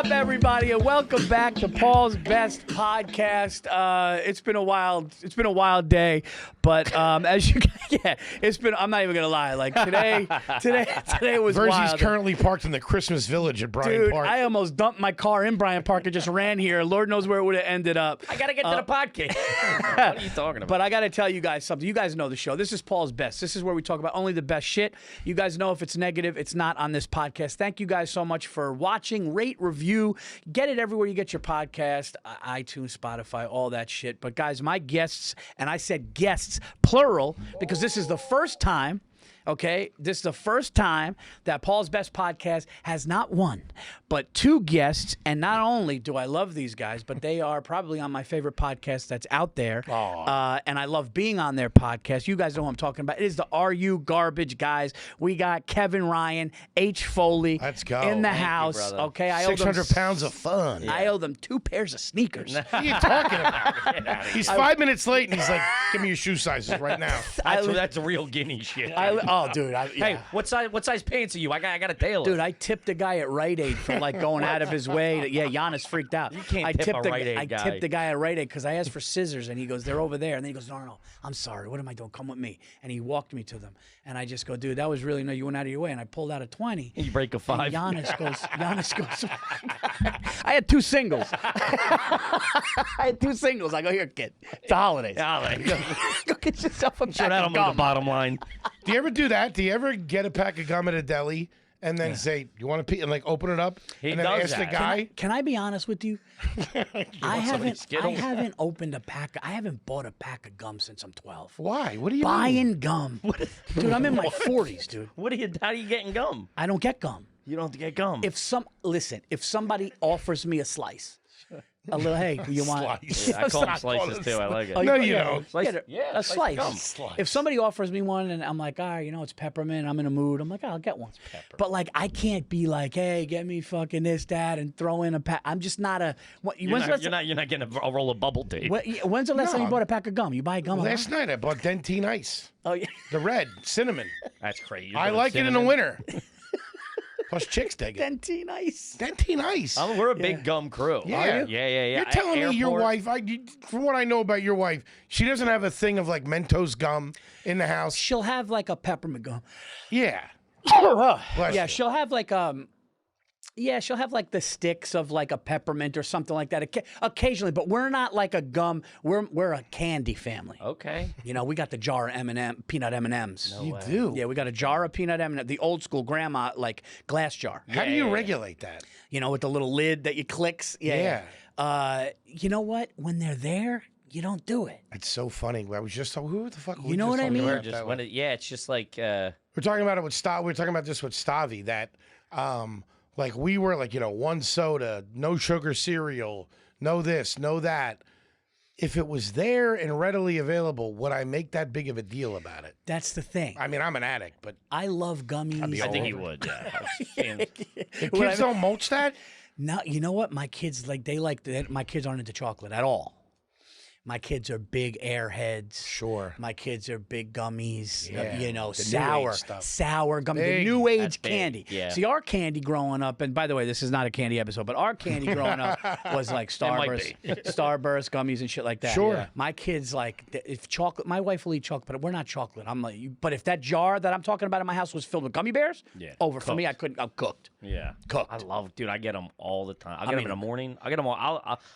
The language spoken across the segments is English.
up, everybody, and welcome back to Paul's Best Podcast. It's been a wild day, but as you, it's been. I'm not even gonna lie. Like today was Virzi's wild. currently parked in the Christmas Village at Bryant Dude, Park. I almost dumped my car in Bryant Park and just ran here. Lord knows where it would have ended up. I gotta get to the podcast. What are you talking about? But I got to tell you guys something. You guys know the show. This is Paul's Best. This is where we talk about only the best shit. You guys know if it's negative, it's not on this podcast. Thank you guys so much for watching, rate, review. Get it everywhere you get your podcast, iTunes, Spotify, all that shit. But guys, my guests, and I said guests, plural, because this is the first time. Okay, this is the first time that Paul's Best Podcast has not one, but two guests. And not only do I love these guys, but they are probably on my favorite podcast that's out there. And I love being on their podcast. You guys know what I'm talking about. It is the Are You Garbage guys. We got Kevin Ryan, H. Foley Let's go. in the Thank you, house. brother. Okay, I owe them 600 pounds of fun. I owe them 2 pairs of sneakers. What are you talking about? He's 5 minutes late, and he's like, give me your shoe sizes right now. That's a real guinea shit. Oh, dude. Hey, what size pants are you? I got a tailor. Dude, I tipped a guy at Rite Aid for like going out of his way. Yeah, Giannis freaked out. You can't I tip tipped a Rite Aid I guy. tipped the guy at Rite Aid because I asked for scissors, and he goes, "They're over there." And then he goes, "No, I'm sorry. What am I doing? Come with me." And he walked me to them, and I just go, "Dude, that was really no. You went out of your way." And I pulled out a 20. You break a 5. And Giannis goes. I had 2 singles. I had 2 singles. I go, "Here, kid. It's the holidays. Go get yourself a pack Sure, that'll of move the gum." bottom line. Do you ever do that? Do you ever get a pack of gum at a deli and then say, you want to pee, and like open it up? He and then does ask the that. guy? Can I be honest with you? I haven't Skittles? opened a pack. I haven't bought a pack of gum since I'm 12. Why? What do you mean? Buying gum. Dude, I'm in my 40s, dude. How are you getting gum? I don't get gum. You don't get gum. If somebody offers me a slice, a little, hey, you want Slice. Yeah, I call them slices too. I like it. Oh, No, you don't. Yeah, a slice. gum. Slice. If somebody offers me one and I'm like, all right, it's peppermint, I'm in a mood, I'm like, I'll get one. But like, I can't be like, hey, get me fucking this, that, and throw in a pack. I'm just not a. You're not getting a roll of bubble tape. When's the last time you No. bought a pack of gum? You buy gum a lot? Last night I bought Dentine Ice. Oh yeah. The red, cinnamon. That's crazy. I like it in the winter. Plus chicks dig it. Dentine Ice. Dentine Ice. We're a big gum crew. Yeah. Yeah. You're telling me your Airport- wife, from what I know about your wife, she doesn't have a thing of like Mentos gum in the house. She'll have like a peppermint gum. Yeah. Bless Yeah, you. she'll have like she'll have like the sticks of like a peppermint or something like that occasionally, but we're not like a gum. We're a candy family. Okay. We got the jar of peanut M&Ms. You do? Yeah, we got a jar of peanut M&M, the old school grandma like glass jar. How do you regulate that? With the little lid that you clicks. Yeah. You know what? When they're there, you don't do it. It's so funny. I was just who the fuck? You know what I mean? It's just like We're talking about it with Stav. We're talking about this with Stavi. That, like we were like 1 soda, no sugar cereal, no this, no that. If it was there and readily available, would I make that big of a deal about it? That's the thing. I mean, I'm an addict, but I love gummies. I think he would. Yeah. the kids don't mulch that. No, you know what? My kids my kids aren't into chocolate at all. My kids are big airheads. Sure. My kids are big gummies. Yeah, the new sour age stuff. sour gummies. Big. The new age That's big, candy. yeah. See, our candy growing up, and by the way, this is not a candy episode, but our candy growing up was like might Starburst gummies and shit like that. Sure. Yeah. My kids if chocolate. My wife will eat chocolate, but we're not chocolate. I'm like, but if that jar that I'm talking about in my house was filled with gummy bears, over for me. I'm cooked. Yeah, Cooked. Dude. I get them all the time. I get them in the morning. I get them all.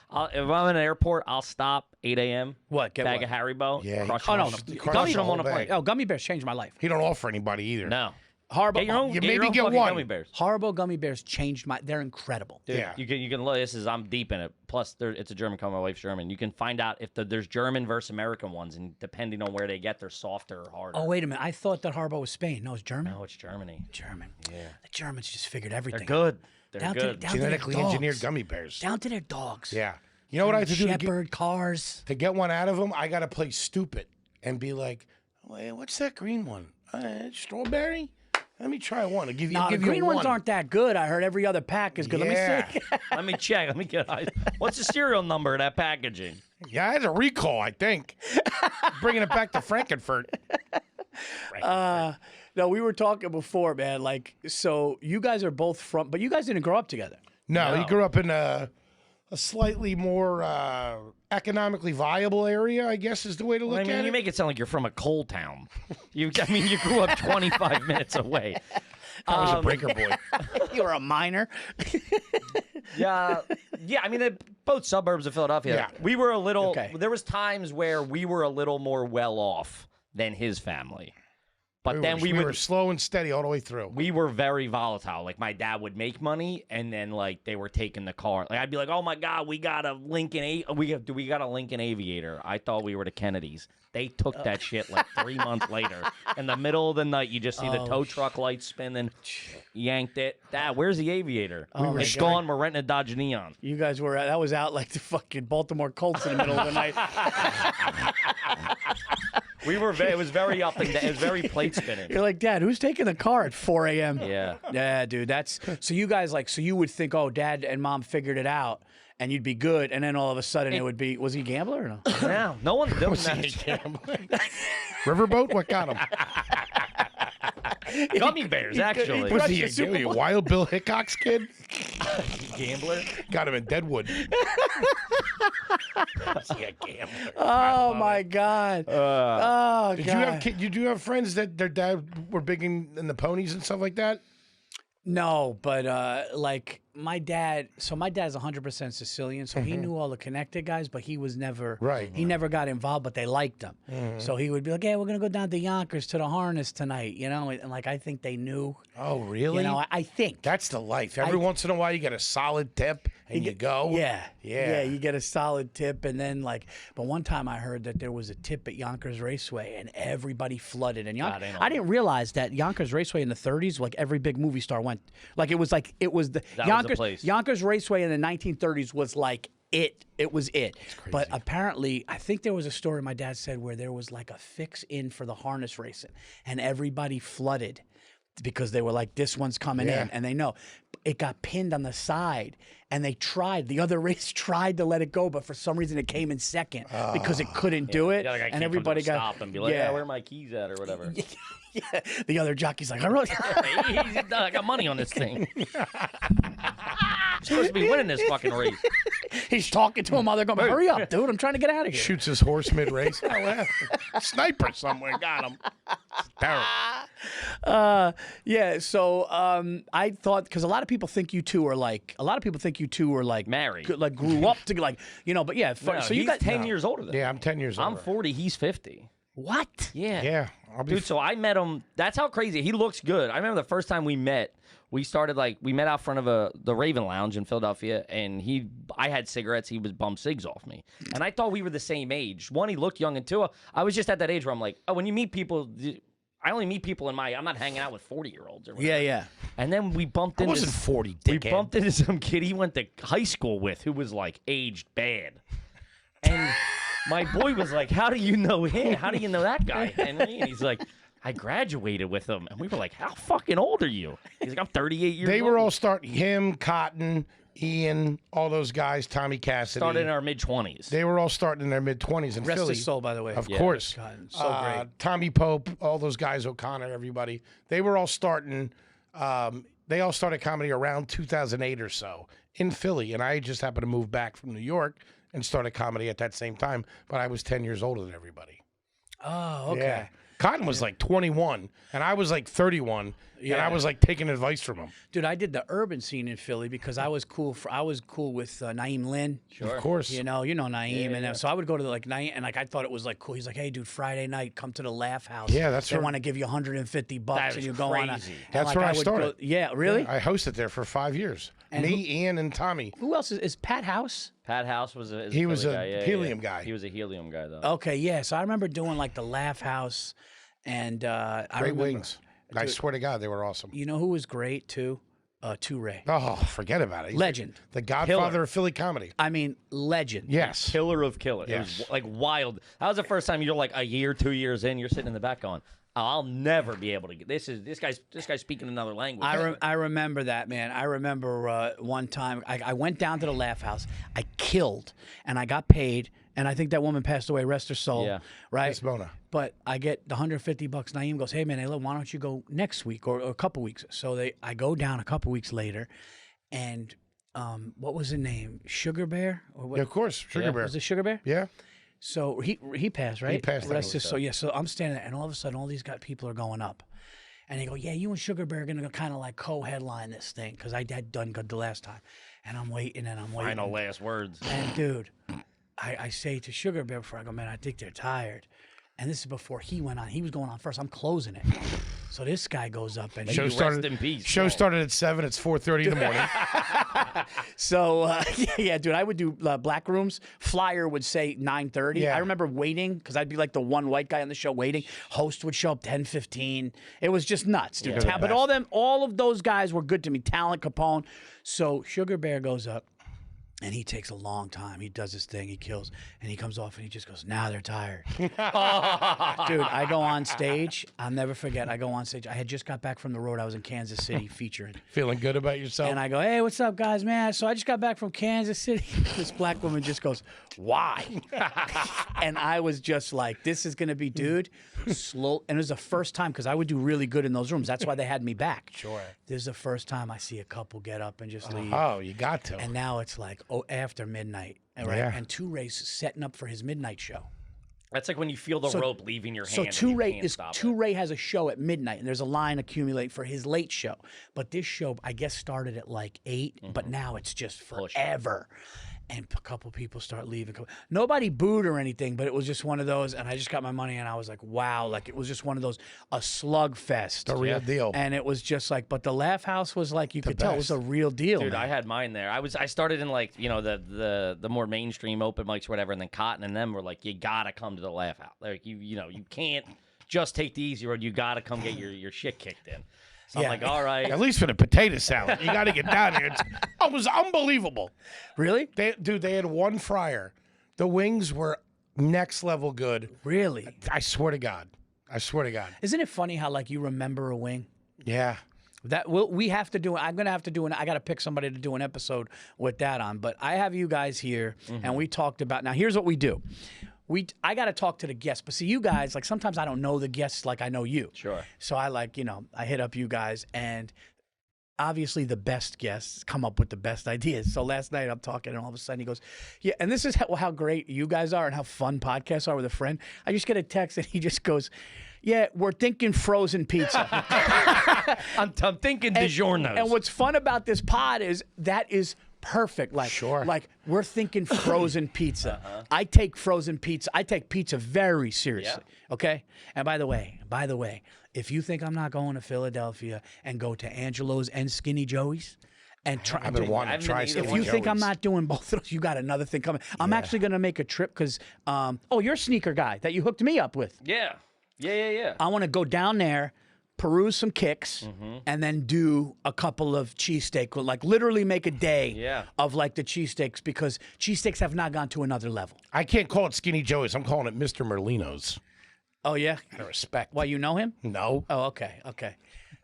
I'll if I'm in an airport, I'll stop 8 a.m. What? Get bag what? of Haribo. Yeah, Crush Oh them no, on a- crush crush the them on a whole plate. bag. Oh, gummy bears changed my life. He don't offer anybody either. No. Horrible. Get your own. You get your maybe own get fucking one. Gummy bears. Horrible gummy bears changed they're incredible. Dude, Yeah. you can look. I'm deep in it. Plus, it's a German company. My wife's German. You can find out if there's German versus American ones, and depending on where they get, they're softer or harder. Oh, wait a minute. I thought that Haribo was Spain. No, it's German. No, it's Germany. German. Yeah. The Germans just figured everything. They're good. They're Down to- good. down to Genetically their dogs. engineered gummy bears. Down to their dogs. Yeah. You know what I have to do Shepherd cars. to get one out of them? I got to play stupid and be like, "Wait, what's that green one? Strawberry? Let me try one. I'll give you, No, the give you green one. ones aren't that good. I heard every other pack is good. Yeah. Let me see. Let me check. Let me get. What's the serial number of that packaging? Yeah, it's a recall, I think. Bringing it back to Frankfurt. No, we were talking before, man. Like, so you guys are both but you guys didn't grow up together. No, he No. grew up in a slightly more economically viable area, I guess is the way to look I mean, at you it. make it sound like you're from a coal town. You grew up 25 minutes away. I was a breaker boy. You were a minor. Yeah, I mean, they're both suburbs of Philadelphia. Yeah. We were a little. Okay. There was times where we were a little more well off than his family, but then we were slow and steady all the way through. we were very volatile. Like my dad would make money, and then like they were taking the car. Like I'd be like, "Oh my God, we got a Lincoln we got a Lincoln Aviator." I thought we were the Kennedys. They took that shit like 3 months later. In the middle of the night, you just see the tow truck lights spinning. Yanked it. Dad, where's the Aviator? It's gone. We're renting a Dodge Neon. You guys were that was out like the fucking Baltimore Colts in the middle of the night. We were. It was very up and down. It was very plate spinning. You're like, Dad, who's taking the car at 4 a.m.? Yeah. Yeah, dude. That's so you guys like so you would think, oh, Dad and Mom figured it out, and you'd be good, and then all of a sudden it would be. Was he a gambler or no? No, no one doing that. Riverboat? What got him? Gummy bears, actually. Was crushed he the Super a Wild Bill Hickok's kid? Gambler. Got him in Deadwood. Was he a gambler? Oh my God. Oh Did God. you have Did you have friends that their dad were big in the ponies and stuff like that? No, but like my dad's 100% Sicilian, so he knew all the connected guys, but he was never Right. He never got involved, but they liked him. So he would be like, "Hey, we're gonna go down to Yonkers to the harness tonight," you know, and like I think they knew. Oh, really? You know, I think. That's the life. Every once in a while, you get a solid tip and you go. Yeah. You get a solid tip, and then like, but one time I heard that there was a tip at Yonkers Raceway, and everybody flooded. And God, I know. I didn't realize that Yonkers Raceway in the '30s, like every big movie star went. Like it was the That was the place. Yonkers Raceway in the 1930s was like it. It was it. But apparently, I think there was a story my dad said where there was like a fix in for the harness racing, and everybody flooded because they were like, this one's coming in, and they know. It got pinned on the side, and they tried. The other race tried to let it go, but for some reason it came in second because it couldn't do it, Yeah, like I and can't everybody come to a got stop and be like, "Yeah, where are my keys at?" or whatever. Yeah. The other jockey's like, I really. I got money on this thing. I'm supposed to be winning this fucking race. He's talking to him while they're going, hurry up, dude. I'm trying to get out of here. Shoots his horse mid race. Sniper somewhere got him. It's terrible. Yeah, so I thought, because a lot of people think you two are like, Married. like grew up to like, you know, but yeah. No, So you he's got 10 years older than me. Yeah, I'm 10 years old. I'm 40. He's 50. what? Yeah. Yeah. I'll be Dude, so I met him. That's how crazy. He looks good. I remember the first time we met, we met out front of the Raven Lounge in Philadelphia, and I had cigarettes. He was bum cigs off me. And I thought we were the same age. One, he looked young, and two, I was just at that age where I'm like, oh, when you meet people, I only meet people I'm not hanging out with 40-year-olds or whatever. Yeah. And then we bumped I into wasn't 40, we dickhead. bumped into some kid he went to high school with who was like aged bad. And my boy was like, how do you know him? How do you know that guy, Henry? And he's like, I graduated with him. And we were like, how fucking old are you? He's like, I'm 38 years old. They were all starting, him, Cotton, Ian, all those guys, Tommy Cassidy. started in our mid-20s. They were all starting in their mid-20s in Rest Philly. his soul, by the way. Of course. God, so great. Tommy Pope, all those guys, O'Connor, everybody. They were all starting. They all started comedy around 2008 or so in Philly. And I just happened to move back from New York and started comedy at that same time. But I was 10 years older than everybody. Oh, okay. Yeah. Cotton was like 21, and I was like 31, and I was like taking advice from him. Dude, I did the urban scene in Philly because I was cool with Naeem Lynn. Of course. You know Naeem, so I would go to like Naeem, and like I thought it was like cool. He's like, hey, dude, Friday night, come to the Laugh House. Yeah, that's they where- want to give you $150, That and is you go on. crazy. And That's like where I would started. yeah, really? I hosted there for 5 years. And Ian, and Tommy. Who else is Pat House? Pat House was a He was Philly a guy. Yeah, helium yeah. guy. He was a helium guy, though. Okay, yeah. So I remember doing like the Laugh House, and I Great remember, wings. I swear to God, they were awesome. You know who was great too? Toure. Oh, forget about it. He's Legend. The godfather of Philly comedy. I mean, legend. Yes. Killer of killer. Yes. It was like wild. That was the first time you're like a year, 2 years in, you're sitting in the back going, I'll never be able to get this guy's speaking another language. I remember that, man. I remember one time I went down to the Laugh House. I killed, and I got paid, and I think that woman passed away, rest her soul. Yeah. Right? Miss Mona. But I get the $150. Naeem goes, hey, man, hey, look, why don't you go next week or a couple weeks? So I go down a couple weeks later, and what was his name? Sugar Bear? Or what? Yeah, of course, Sugar Bear. Was it Sugar Bear? Yeah. So he passed, right? He passed, I Rest believe his so. soul. Yeah. So I'm standing there, and all of a sudden, all these people are going up, and they go, "Yeah, you and Sugar Bear are gonna kind of like co-headline this thing," because I had done good the last time, and I'm waiting and I'm waiting. Final last words. And dude, I say to Sugar Bear before I go, man, I think they're tired. And this is before he went on. He was going on first. I'm closing it. So this guy goes up and Show rest in peace. Show started at 7. It's 4:30 in the morning. So yeah, dude, I would do black rooms. Flyer would say 9:30. Yeah. I remember waiting because I'd be like the one white guy on the show waiting. Host would show up 10:15. It was just nuts, dude. Yeah. But all of those guys were good to me. Talent, Capone. So Sugar Bear goes up. And he takes a long time. He does his thing. He kills. And he comes off and he just goes, now they're tired. Dude, I go on stage. I'll never forget. I go on stage. I had just got back from the road. I was in Kansas City featuring. Feeling good about yourself? And I go, hey, what's up, guys, man? So I just got back from Kansas City. This black woman just goes, why? And I was just like, this is going to be, dude, slow. And it was the first time, because I would do really good in those rooms. That's why they had me back. Sure. This is the first time I see a couple get up and just leave. Oh, you got to. And now it's like, after midnight. And, right? Yeah. And Two Ray's setting up for his midnight show. That's like when you feel the rope leaving your hand. So and Two you Ray can't stop it. Two Ray has a show at midnight, and there's a line accumulate for his late show. But this show, I guess, started at like 8, but now it's just forever. And a couple people start leaving. Nobody booed or anything, but it was just one of those. And I just got my money, and I was like, wow. Like, it was just one of those, a slugfest. The real deal. And it was just like, but the Laugh House was like, you could tell it was a real deal. Dude, man. I had mine there. I started in like, you know, the more mainstream open mics or whatever, and then Cotton and them were like, you gotta come to the Laugh House. Like you know, you can't just take the easy road. You gotta come get your shit kicked in. So I'm like, all right. At least for the potato salad. You got to get down here. It was unbelievable. Really? They had one fryer. The wings were next level good. Really? I swear to God. I swear to God. Isn't it funny how, like, you remember a wing? Yeah. That we have to do. I'm gonna have to do I gotta pick somebody to do an episode with that on. But I have you guys here, and we talked about. Now here's what we do. I got to talk to the guests, but see, you guys, like, sometimes I don't know the guests like I know you. Sure. So I I hit up you guys, and obviously the best guests come up with the best ideas. So last night I'm talking, and all of a sudden he goes, yeah, and this is how great you guys are and how fun podcasts are with a friend. I just get a text, and he just goes, yeah, we're thinking frozen pizza. I'm thinking DiGiorno's. And what's fun about this pod is that is perfect. Like, like we're thinking frozen pizza. I take frozen pizza. I take pizza very seriously. Okay. And by the way, if you think I'm not going to Philadelphia and go to Angelo's and Skinny Joey's and try, I've been wanting to try if you think I'm not doing both of those, you got another thing coming. I'm actually going to make a trip because, you're a sneaker guy that you hooked me up with. Yeah. I want to go down there, peruse some kicks, and then do a couple of cheesesteak. Like, literally make a day of, like, the cheesesteaks, because cheesesteaks have not gone to another level. I can't call it Skinny Joey's. I'm calling it Mr. Merlino's. Oh, yeah? Out of respect. Why, you know him? No. Oh, okay.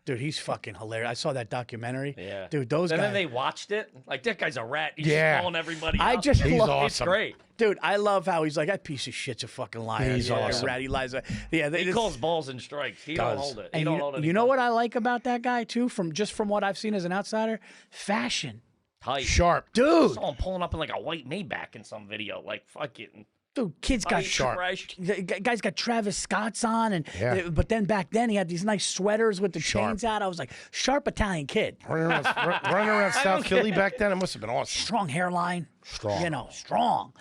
Dude, he's fucking hilarious. I saw that documentary. Yeah. Dude, those guys. And then they watched it. Like, that guy's a rat. He's just calling everybody out. He's love awesome. It's great. Dude, I love how he's like, that piece of shit's a fucking liar. He's awesome. Rat, he lies. Yeah, He calls balls and strikes. He don't hold it. He And don't hold it. you know what I like about that guy, too, from what I've seen as an outsider? Fashion. Tight. Sharp. Dude. I saw him pulling up in like a white Maybach in some video. Like, fucking. Dude, kids got Sharp. The guy's got Travis Scott's on, and but then back then he had these nice sweaters with the chains out. I was like, sharp Italian kid. Running around South Philly back then, it must have been awesome. Strong hairline. Strong. Strong.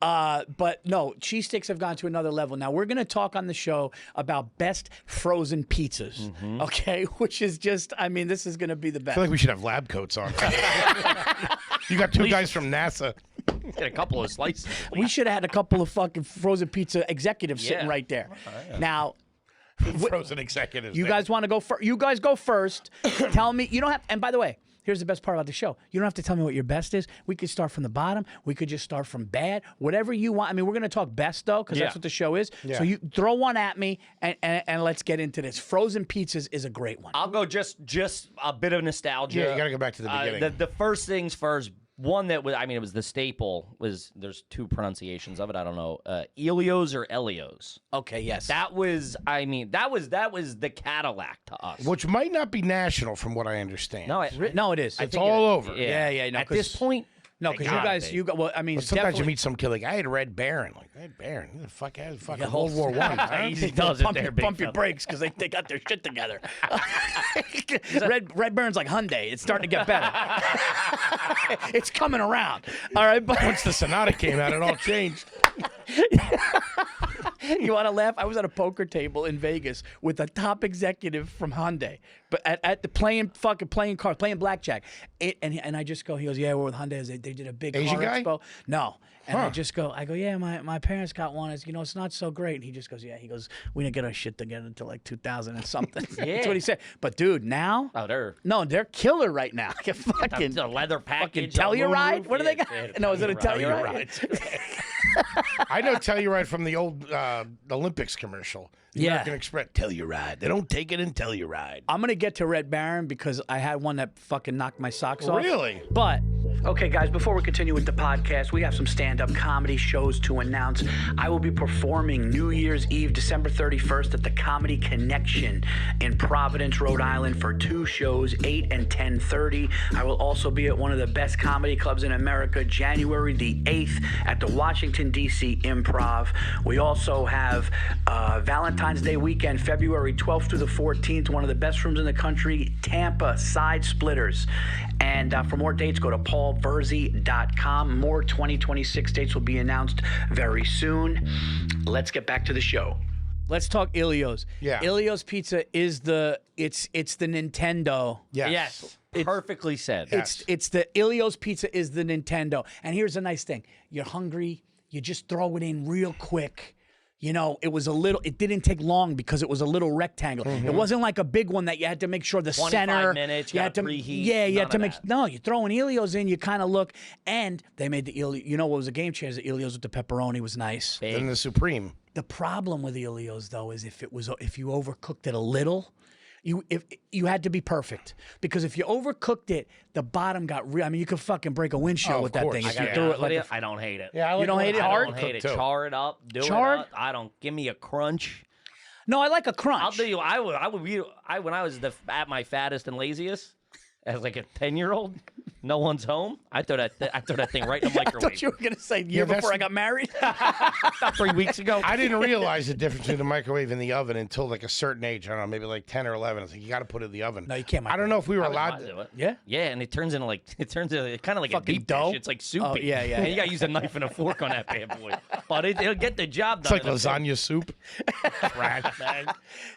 But no, cheese sticks have gone to another level. Now, we're going to talk on the show about best frozen pizzas, okay? Which is just, this is going to be the best. I feel like we should have lab coats on. You got two guys from NASA. Get a couple of slices. We should have had a couple of fucking frozen pizza executives sitting right there. Now, Frozen executives. you guys want to go first? You guys go first. Tell me. You don't have. And by the way, here's the best part about the show. You don't have to tell me what your best is. We could start from the bottom. We could just start from bad. Whatever you want. We're going to talk best, though, because that's what the show is. Yeah. So you throw one at me, and let's get into this. Frozen pizzas is a great one. I'll go just a bit of nostalgia. Yeah, you got to go back to the beginning. The first things first, one that was, I mean, it was the staple. There's two pronunciations of it. I don't know, Elios or Elios. Okay, yes. That was, I mean, that was the Cadillac to us. Which might not be national, from what I understand. No, No, it is. It's all over. Yeah, no, At this point, no, because you guys, well, I mean, But sometimes definitely, you meet some kid like, I had Red Baron. Like, Red Baron? Who the fuck has fucking whole- World War One? Huh? Easy does it there, big pump your fella. brakes because they got their shit together. Red Baron's like Hyundai. It's starting to get better. It's coming around. All right, but Once the Sonata came out, it all changed. you want to laugh? I was at a poker table in Vegas with a top executive from Hyundai, but at the playing blackjack. And I just go, he goes, yeah, we're with Hyundai. They did a big Asian car guy? expo. No. And I go, yeah, my parents got one. It's not so great. And he just goes, yeah. He goes, we didn't get our shit together until like 2000 and something. That's what he said. But dude, now, they're killer right now. Fucking the leather fucking package. Telluride. What do they got? No, is it a Telluride? I know Telluride from the old Olympics commercial. The Yeah. American Express. Telluride. They don't take it in Telluride. I'm gonna get to Red Baron because I had one that fucking knocked my socks off. Really? But okay, guys, before we continue with the podcast, we have some stand-up comedy shows to announce. I will be performing New Year's Eve, December 31st at the Comedy Connection in Providence, Rhode Island for 2 shows, 8 and 10:30. I will also be at one of the best comedy clubs in America, January the 8th at the Washington, D.C. Improv. We also have Valentine's Day weekend, February 12th through the 14th, one of the best rooms in the country, Tampa Side Splitters. And for more dates, go to paulvirzi.com. More 2026 dates will be announced very soon. Let's get back to the show. Let's talk Ilios. Yeah. Ilios Pizza is it's the Nintendo. Yes. Perfectly said. It's the Ilios Pizza is the Nintendo. And here's the nice thing. You're hungry, you just throw it in real quick. You know, it didn't take long because it was a little rectangle. It wasn't like a big one that you had to make sure the 25 center. minutes, you had to preheat, Yeah, you none had to of make. that. No, you throw an Ilios in, you kind of look. And they made the Ilios. You know what was a game changer? The Ilios with the pepperoni was nice. And the Supreme. The problem with the Ilios, though, is if you overcooked it a little, you had to be perfect, because if you overcooked it, the bottom got real. I mean, you could fucking break a windshield with that course. thing. If I you gotta threw be it like I don't hate it. Yeah, I You don't hate it I hard? don't hate it. Too. Char it up, do Charred? it up. Give me a crunch. No, I like a I'll crunch. tell you, when I was at my fattest and laziest, as like a 10-year-old, no one's home. I throw that thing right in the I microwave. thought you were gonna say year that's- before I got married. About 3 weeks ago. I didn't realize the difference between the microwave and the oven until like a certain age. I don't know, maybe like 10 or 11. I was like, you got to put it in the oven. No, you can't I don't know if we were allowed to to. do it. Yeah? Yeah, and it turns into kind of like Fucking a deep dough? dish. It's like soupy. Oh, yeah. And you got to use a knife and a fork on that bad boy. But it'll get the job It's done. like lasagna soup. Trash bag.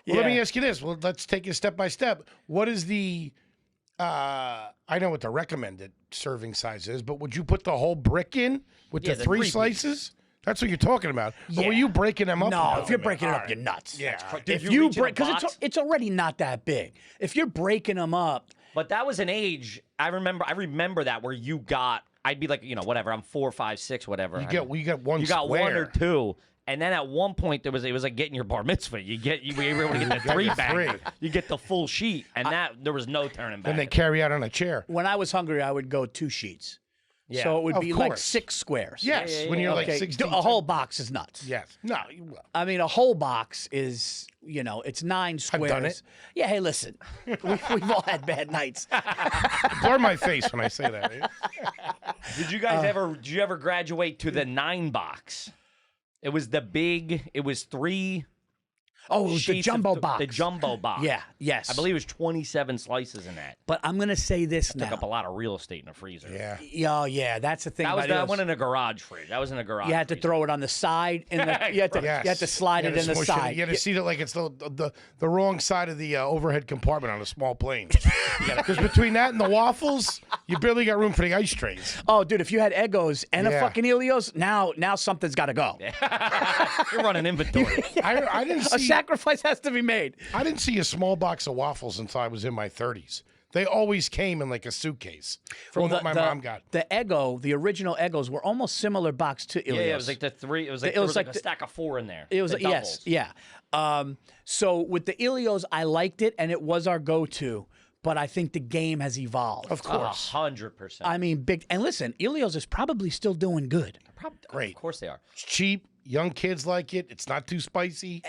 Well, let me ask you this. Well, let's take it step by step. What is the I know what the recommended serving size is, but would you put the whole brick in with Yeah, the the 3 3-piece. slices? That's what you're talking about. Or were Yeah. you breaking them up? No, in if you're the oven? breaking it All up, right. you're nuts. Yeah. Dude, If you you reach in a break, because box- it's already not that big. If you're breaking them up, But that was an age. I remember that where you got. I'd be like, whatever. I'm 4, 5, 6, whatever. You got one You got one or square. two. And then at one point it was like getting your bar mitzvah. You were able to get the 3 your bag. 3. You get the full sheet, and there was no turning back. Then they carry out on a chair. when I was hungry, I would go 2 sheets. Yeah. So it would Of be like course. 6 squares. Yes, when you're like Okay, 16. a whole box is nuts. Yes. No. I mean, a whole box is, it's 9 squares. done it. Yeah, hey, listen, we've all had bad nights. Blur my face when I say that. Did you guys ever graduate to the 9 box? It was the big. It was 3. Oh, it was the sheets jumbo of box. The jumbo box. Yeah, yes. I believe it was 27 slices in that. But I'm going to say this Took up a now. lot of real estate in the freezer. Yeah. Oh, yeah, that's the thing That about went it. in a garage fridge. That was in a garage. You had to freezer. throw it on the side. You had to slide You it had in to the smush side. You had to seat it like it's the wrong side of the overhead compartment on a small plane. Because between that and the waffles, you barely got room for the ice trays. Oh, dude, if you had Eggos and a Yeah. fucking Ilios, now something's got to go. You're running inventory. I didn't A see. sacrifice has to be made. I didn't see a small box of waffles until I was in my 30s. They always came in like a suitcase from what my mom got. The Eggo, the original Eggos, were almost similar box to Ilios. Yeah, it was like the 3. It was like It there was was like like a stack of 4 in there. It was The yes, doubles. yeah. So with the Ilios, I liked it, and it was our go-to. but I think the game has evolved. Of course. 100%. I mean, big. And listen, Ilios is probably still doing good. Great. Of course they are. It's cheap. Young kids like it. It's not too spicy.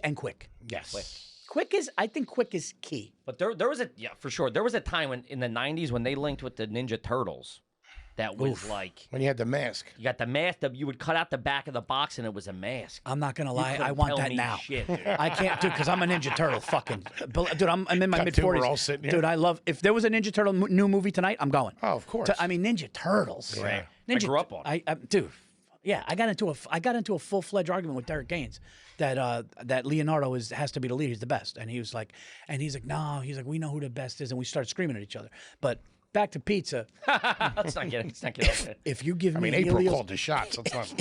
And quick. Yes. I think quick is key. But there was for sure. There was a time in the 90s when they linked with the Ninja Turtles. That was like When you had the mask. you got the mask that you would cut out the back of the box and it was a mask. I'm not gonna lie, couldn't I want tell that me now. shit, dude. I can't, dude, because I'm a Ninja Turtle. Fucking, dude, I'm in my Got mid two, 40s. we're all sitting here. Dude, I love. If there was a Ninja Turtle new movie tonight, I'm going. Oh, of course. I mean, Ninja Turtles. Right. Ninja, I grew up on it. dude. Yeah, I got into a full-fledged argument with Derek Gaines that Leonardo has to be the leader. He's the best, and he's like, no, he's like, we know who the best is, and we started screaming at each other. But back to pizza. Let's not get it. If you give me April Helios, called the shots. Let's not.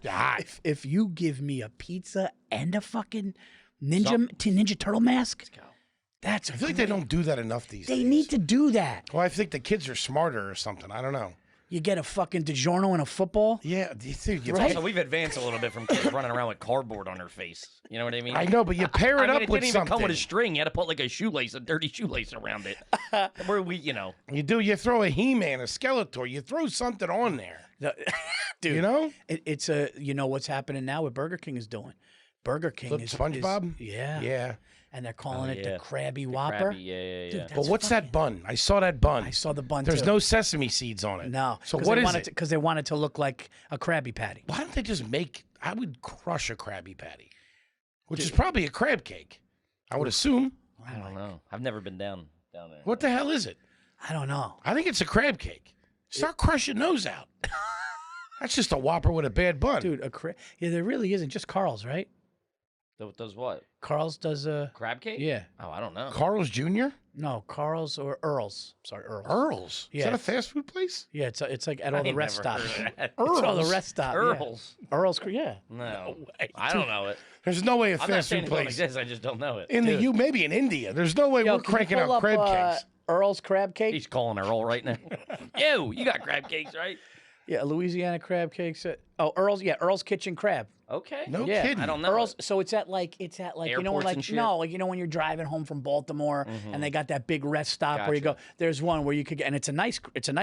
God. if you give me a pizza and a fucking Ninja Turtle mask, that's I feel like they don't do that enough these days. They need to do that. Well, I think the kids are smarter or something. I don't know. You get a fucking DiGiorno and a football. Yeah, dude, you Right. So we've advanced a little bit from kids running around with cardboard on their face. You know what I mean? I know, but you pair it I mean, up it with didn't even something. come with a string. You had to put like a dirty shoelace around it. Where we, You do. You throw a He-Man, a Skeletor. You throw something on there. Dude, You know? it's a what's happening now. What Burger King is doing. Burger King Flip is SpongeBob? yeah. Yeah. And they're calling it the yeah. Krabby Whopper. Yeah. Dude, But that's what's that bun? I saw that bun. I saw the bun. There's too. no sesame seeds on it. No. So what is it? Because they want it to look like a Krabby Patty. Why don't they just make? I would crush a Krabby Patty, which is probably a crab cake. I would assume. I don't know. I've never been down there. What the hell is it? I don't know. I think it's a crab cake. Start crushing those out. That's just a Whopper with a bad bun. Dude, yeah, there really isn't. Just Carl's, right? Does what? Carl's does a Crab cake? yeah. Oh, I don't know. Carl's Jr.? No, Carl's or Earl's. Sorry, Earl's. Earl's? Yeah. Is that a fast food place? Yeah, it's like at all the rest stops. It's Earl's? all the rest stops. Earl's. Yeah. Earl's, yeah. No. way. I don't know it. There's no way a I'm not fast saying food it don't place. exist. I just don't know it. In the U, maybe in India. There's no way Yo, we're can you cranking pull out up, crab cakes. Earl's crab cake. He's calling her all right now. You got crab cakes, right? Yeah, Louisiana crab cakes. Earl's. Yeah, Earl's Kitchen Crab. Okay. No Yeah, kidding. I don't know. Earl's. So it's at like you know Airports like and shit? no like when you're driving home from Baltimore and they got that big rest stop where you go. Gotcha. There's one where you could get, and it's a nice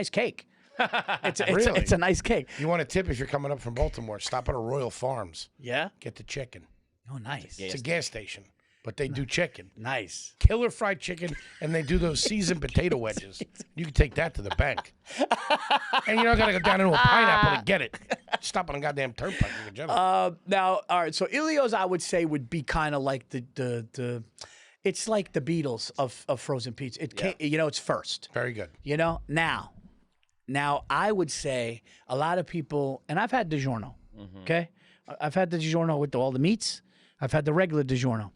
cake. Really? It's a nice cake. You want a tip if you're coming up from Baltimore? Stop at a Royal Farms. Yeah. Get the chicken. Oh, nice. It's a gas station, but they do chicken. Nice. Killer fried chicken, and they do those seasoned potato wedges. You can take that to the bank. And you're not going to go down into a pineapple to get it. Stop on a goddamn turnpike. You can jump it. Now, all right. So Ilios, I would say, would be kind of like the. It's like the Beatles of frozen pizza. It can't, it's first. Very good. Now I would say a lot of people, and I've had DiGiorno. Okay, I've had the DiGiorno with all the meats. I've had the regular DiGiorno.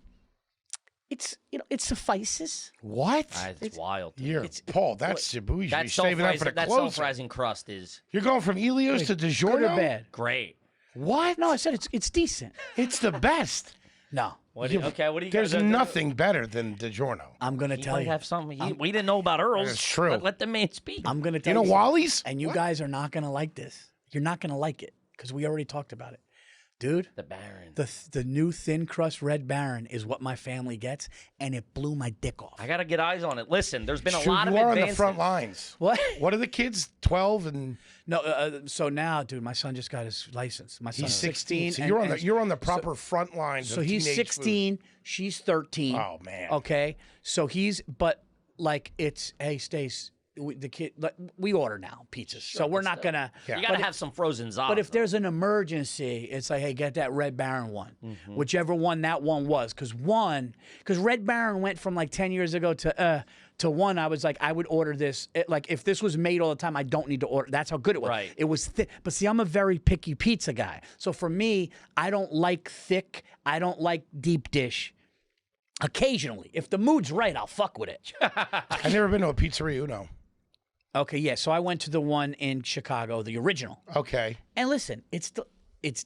It suffices. What? It's wild. You're, Paul, that's bougie. You're That saving up for the closer. self-rising crust is You're going from Ilios to Good DiGiorno? or bad? great. What? No, I said it's decent. It's the best. No, What do you There's guys nothing better than DiGiorno. I'm gonna He tell might you. have something. We didn't know about Earl's. That's true. Let the man speak. I'm gonna tell You know you. Wally's? And you guys are not gonna like this. You're not gonna like it because we already talked about it, dude. The Baron. The new thin crust Red Baron is what my family gets, and it blew my dick off. I gotta get eyes on it. Listen, there's been a Shoot, lot of you are on advances. the front lines. What? What are the kids? 12 and No, so now, dude, my son just got his license. My son's he's 16. So and- you're on the and proper front lines. So of he's teenage 16. She's 13. Oh, man. Okay, so but like it's hey, Stace, the kid. Like, we order now pizzas, so we're not gonna. Yeah. You gotta have some frozen zombies. But if there's an emergency, it's like, hey, get that Red Baron one, whichever one that one was, because Red Baron went from like 10 years ago to one. I was like, I would order this. Like if this was made all the time, I don't need to order. That's how good it was. Right. It was thick. But see, I'm a very picky pizza guy. So for me, I don't like thick. I don't like deep dish. Occasionally, if the mood's right, I'll fuck with it. I've never been to a pizzeria Uno. Okay, yeah. So I went to the one in Chicago, the original. Okay. And listen, it's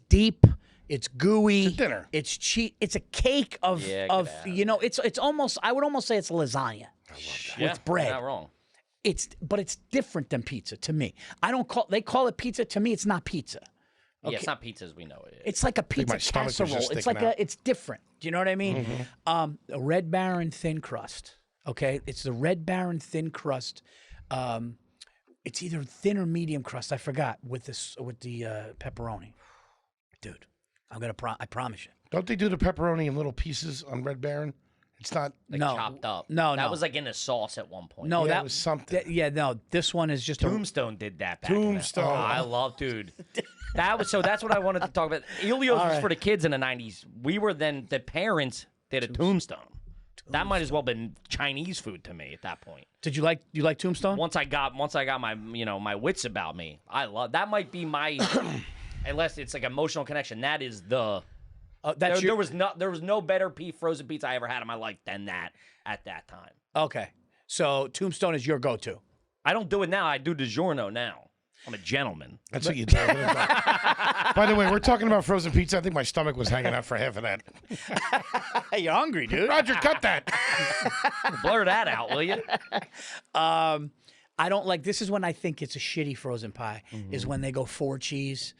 deep, it's gooey, It's a dinner. it's cheap, it's a cake of Yeah, get out. it's almost, I would almost say it's lasagna with bread. Not wrong. But it's different than pizza to me. They call it pizza. To me, it's not pizza. Yeah, it's not pizza as we know it. It's like a pizza my stomach was casserole. just It's sticking like out. it's different. Do you know what I mean? A Red Baron thin crust. Okay, it's the Red Baron thin crust. It's either thin or medium crust. I forgot with the pepperoni, dude. I promise you. Don't they do the pepperoni in little pieces on Red Baron? It's not. Like No. chopped up. No, that no. was like in a sauce at one point. No, Yeah, that it was something. no. This one is just Tombstone did that back in the- Tombstone. Oh, I love, dude. That's what I wanted to talk about. Elio's was right. for the kids in the 90s. We were then, the parents did a Tombstone. That might as well have been Chinese food to me at that point. Did you like Tombstone? Once I got my my wits about me, I love that. Might be my unless it's like emotional connection. That is the there was no better frozen pizza I ever had in my life than that at that time. Okay, so Tombstone is your go-to. I don't do it now. I do DiGiorno now. I'm a gentleman. That's what you do. By the way, we're talking about frozen pizza. I think my stomach was hanging out for half of that. Hey, you're hungry, dude. Roger, cut that. Blur that out, will you? I don't like. This is when I think it's a shitty frozen pie. Is when they go 4 cheese.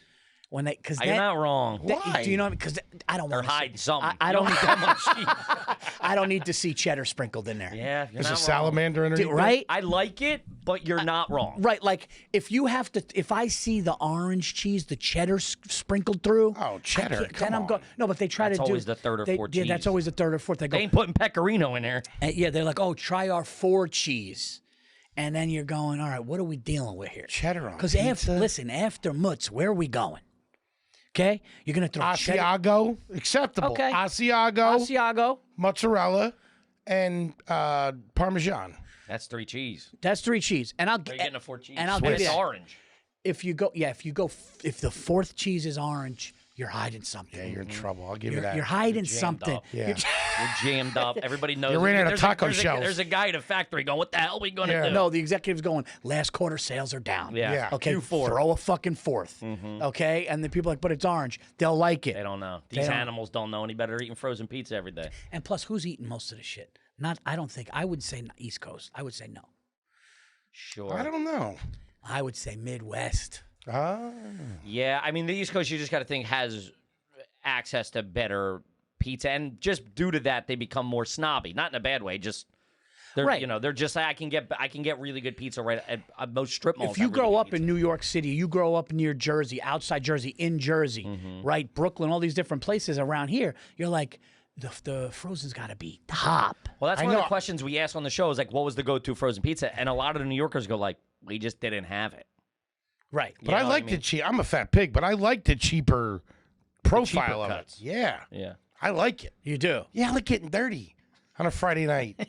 When they because You're not wrong. Why? Do you know? Because I don't They're want hiding something. I You don't need that much cheese. I don't need to see cheddar sprinkled in there. Yeah, you're There's not a wrong. salamander underneath. Right? I like it, but you're not wrong. Right, like if I see the orange cheese, the cheddar sprinkled through. Oh, cheddar, I can't- come then I'm on. going. No, but they try That's to do. always the third or fourth Yeah, that's cheese. always the third or fourth. They go. They ain't putting pecorino in there. Yeah, they're like, oh, try our 4 cheese, and then you're going, all right, what are we dealing with here? Cheddar on Because pizza. after Mutz, where are we going? Okay, you're gonna throw cheddar. Asiago, acceptable. Okay. Asiago, Asiago. mozzarella, and Parmesan. That's 3 cheese. That's 3 cheese, and I'll You're getting a 4 cheese. And I'll But give it's you that. orange. If the 4th cheese is orange, you're hiding something. Yeah, you're in trouble. I'll give you You're, that. you're hiding jammed something. up. Yeah. You're jammed up. Everybody knows. You ran out of There's taco there's shells. There's a guy at a factory going, what the hell are we going to Yeah. do? No, the executive's going, last quarter sales are down. Yeah. Okay, Q4. throw a fucking 4th. Okay, and the people are like, but it's orange. They'll like it. They don't know. They These don't. animals don't know any better eating frozen pizza every day. And plus, who's eating most of the shit? I don't think. I would say East Coast. I would say no. Sure. I don't know. I would say Midwest. Yeah, I mean, the East Coast, you just got to think, has access to better pizza. And just due to that, they become more snobby. Not in a bad way, just... They're, Right. they're just like, I can get really good pizza right at most strip malls. If you have really grow good up pizza. in New York City, you grow up near Jersey, outside Jersey, in Jersey, right? Brooklyn, all these different places around here, you're like, the frozen's got to be top. Well, that's I one of know. the questions we ask on the show is like, what was the go-to frozen pizza? And a lot of the New Yorkers go like, we just didn't have it. Right. But You I know what like I mean? the cheap. I'm a fat pig, but I like the cheaper profile of cuts. it. Yeah, Yeah. I like it. You do. Yeah, I like getting dirty on a Friday night.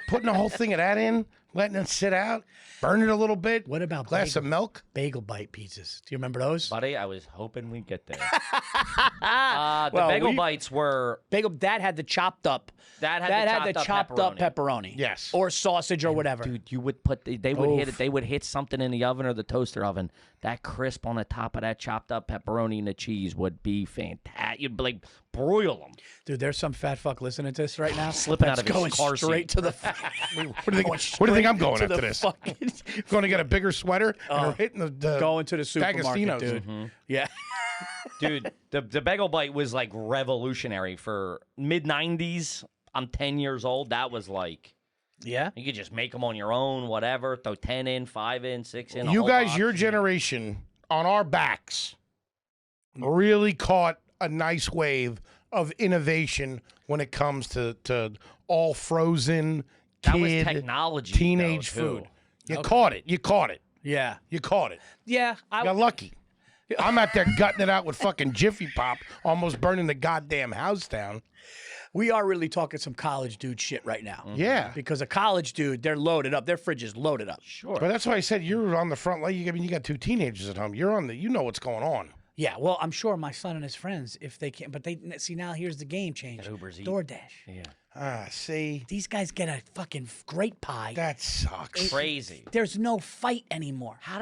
Putting a whole thing of that in, letting it sit out, burn it a little bit. What about glass of milk? bagel bite pizzas? Do you remember those? Buddy, I was hoping we'd get there. The Well, bagel we- bites were... Bagel that had the chopped up. That had the chopped up pepperoni. Yes. Or sausage or whatever. Dude, you would put they would hit Oof. it. They would hit something in the oven or the toaster oven. That crisp on the top of that chopped up pepperoni and the cheese would be fantastic. You'd like broil them. Dude, there's some fat fuck listening to this right now. Slipping out that's of his going car straight seat. to the. Where do you think I'm going to after the this? fucking- Going to get a bigger sweater and we're hitting the going to the supermarket, D'Agostino's. dude. Yeah. Dude, the bagel bite was like revolutionary for mid 90s. I'm 10 years old. That was like Yeah. you could just make them on your own, whatever. Throw 10 in, 5 in, 6 in. a You whole guys, box. your generation, on our backs, really caught a nice wave of innovation when it comes to all frozen That was kid, technology, teenage though, too. food. You caught it. You caught it. Yeah. You caught it. Yeah. You got lucky. I'm out there gutting it out with fucking Jiffy Pop, almost burning the goddamn house down. We are really talking some college dude shit right now. Yeah. Because a college dude, they're loaded up. Their fridge is loaded up. Sure. But that's why I said you're on the front line. I mean, you got 2 teenagers at home. You're on the. You know what's going on. Yeah, well, I'm sure my son and his friends, if they can, but they see now. Here's the game change. Uber's Eats. DoorDash. Yeah. See, These guys get a fucking great pie. that sucks. Crazy. There's no fight anymore. How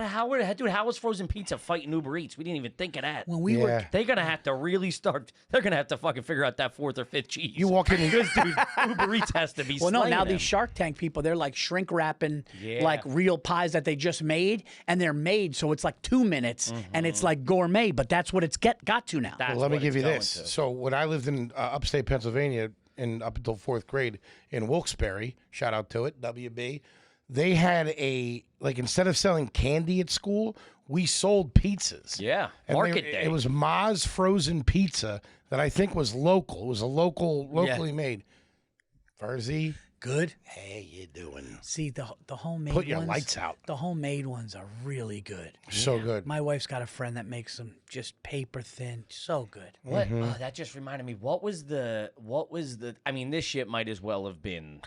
was frozen pizza fighting Uber Eats? We didn't even think of that. When we were, Yeah. They're gonna have to really start. They're gonna have to fucking figure out that 4th or 5th cheese. You walk in and Because, dude, Uber Eats has to be. well, no, slaying now them. these Shark Tank people, they're like shrink wrapping Yeah. like real pies that they just made, and they're made so it's like 2 minutes, and it's like gourmet, but that's what it's got to now. That's Well, let me what give it's you going this. to. So when I lived in upstate Pennsylvania, and up until 4th grade in Wilkes-Barre, shout out to it, WB, they had instead of selling candy at school, we sold pizzas. Yeah, And market day. It was Ma's Frozen Pizza that I think was local. It was a locally made. Virzi, Good. hey, you doing? See, the homemade Put your ones, lights out. The homemade ones are really good. So good. My wife's got a friend that makes them just paper thin. So good. What? Oh, that just reminded me. What was the? I mean, this shit might as well have been.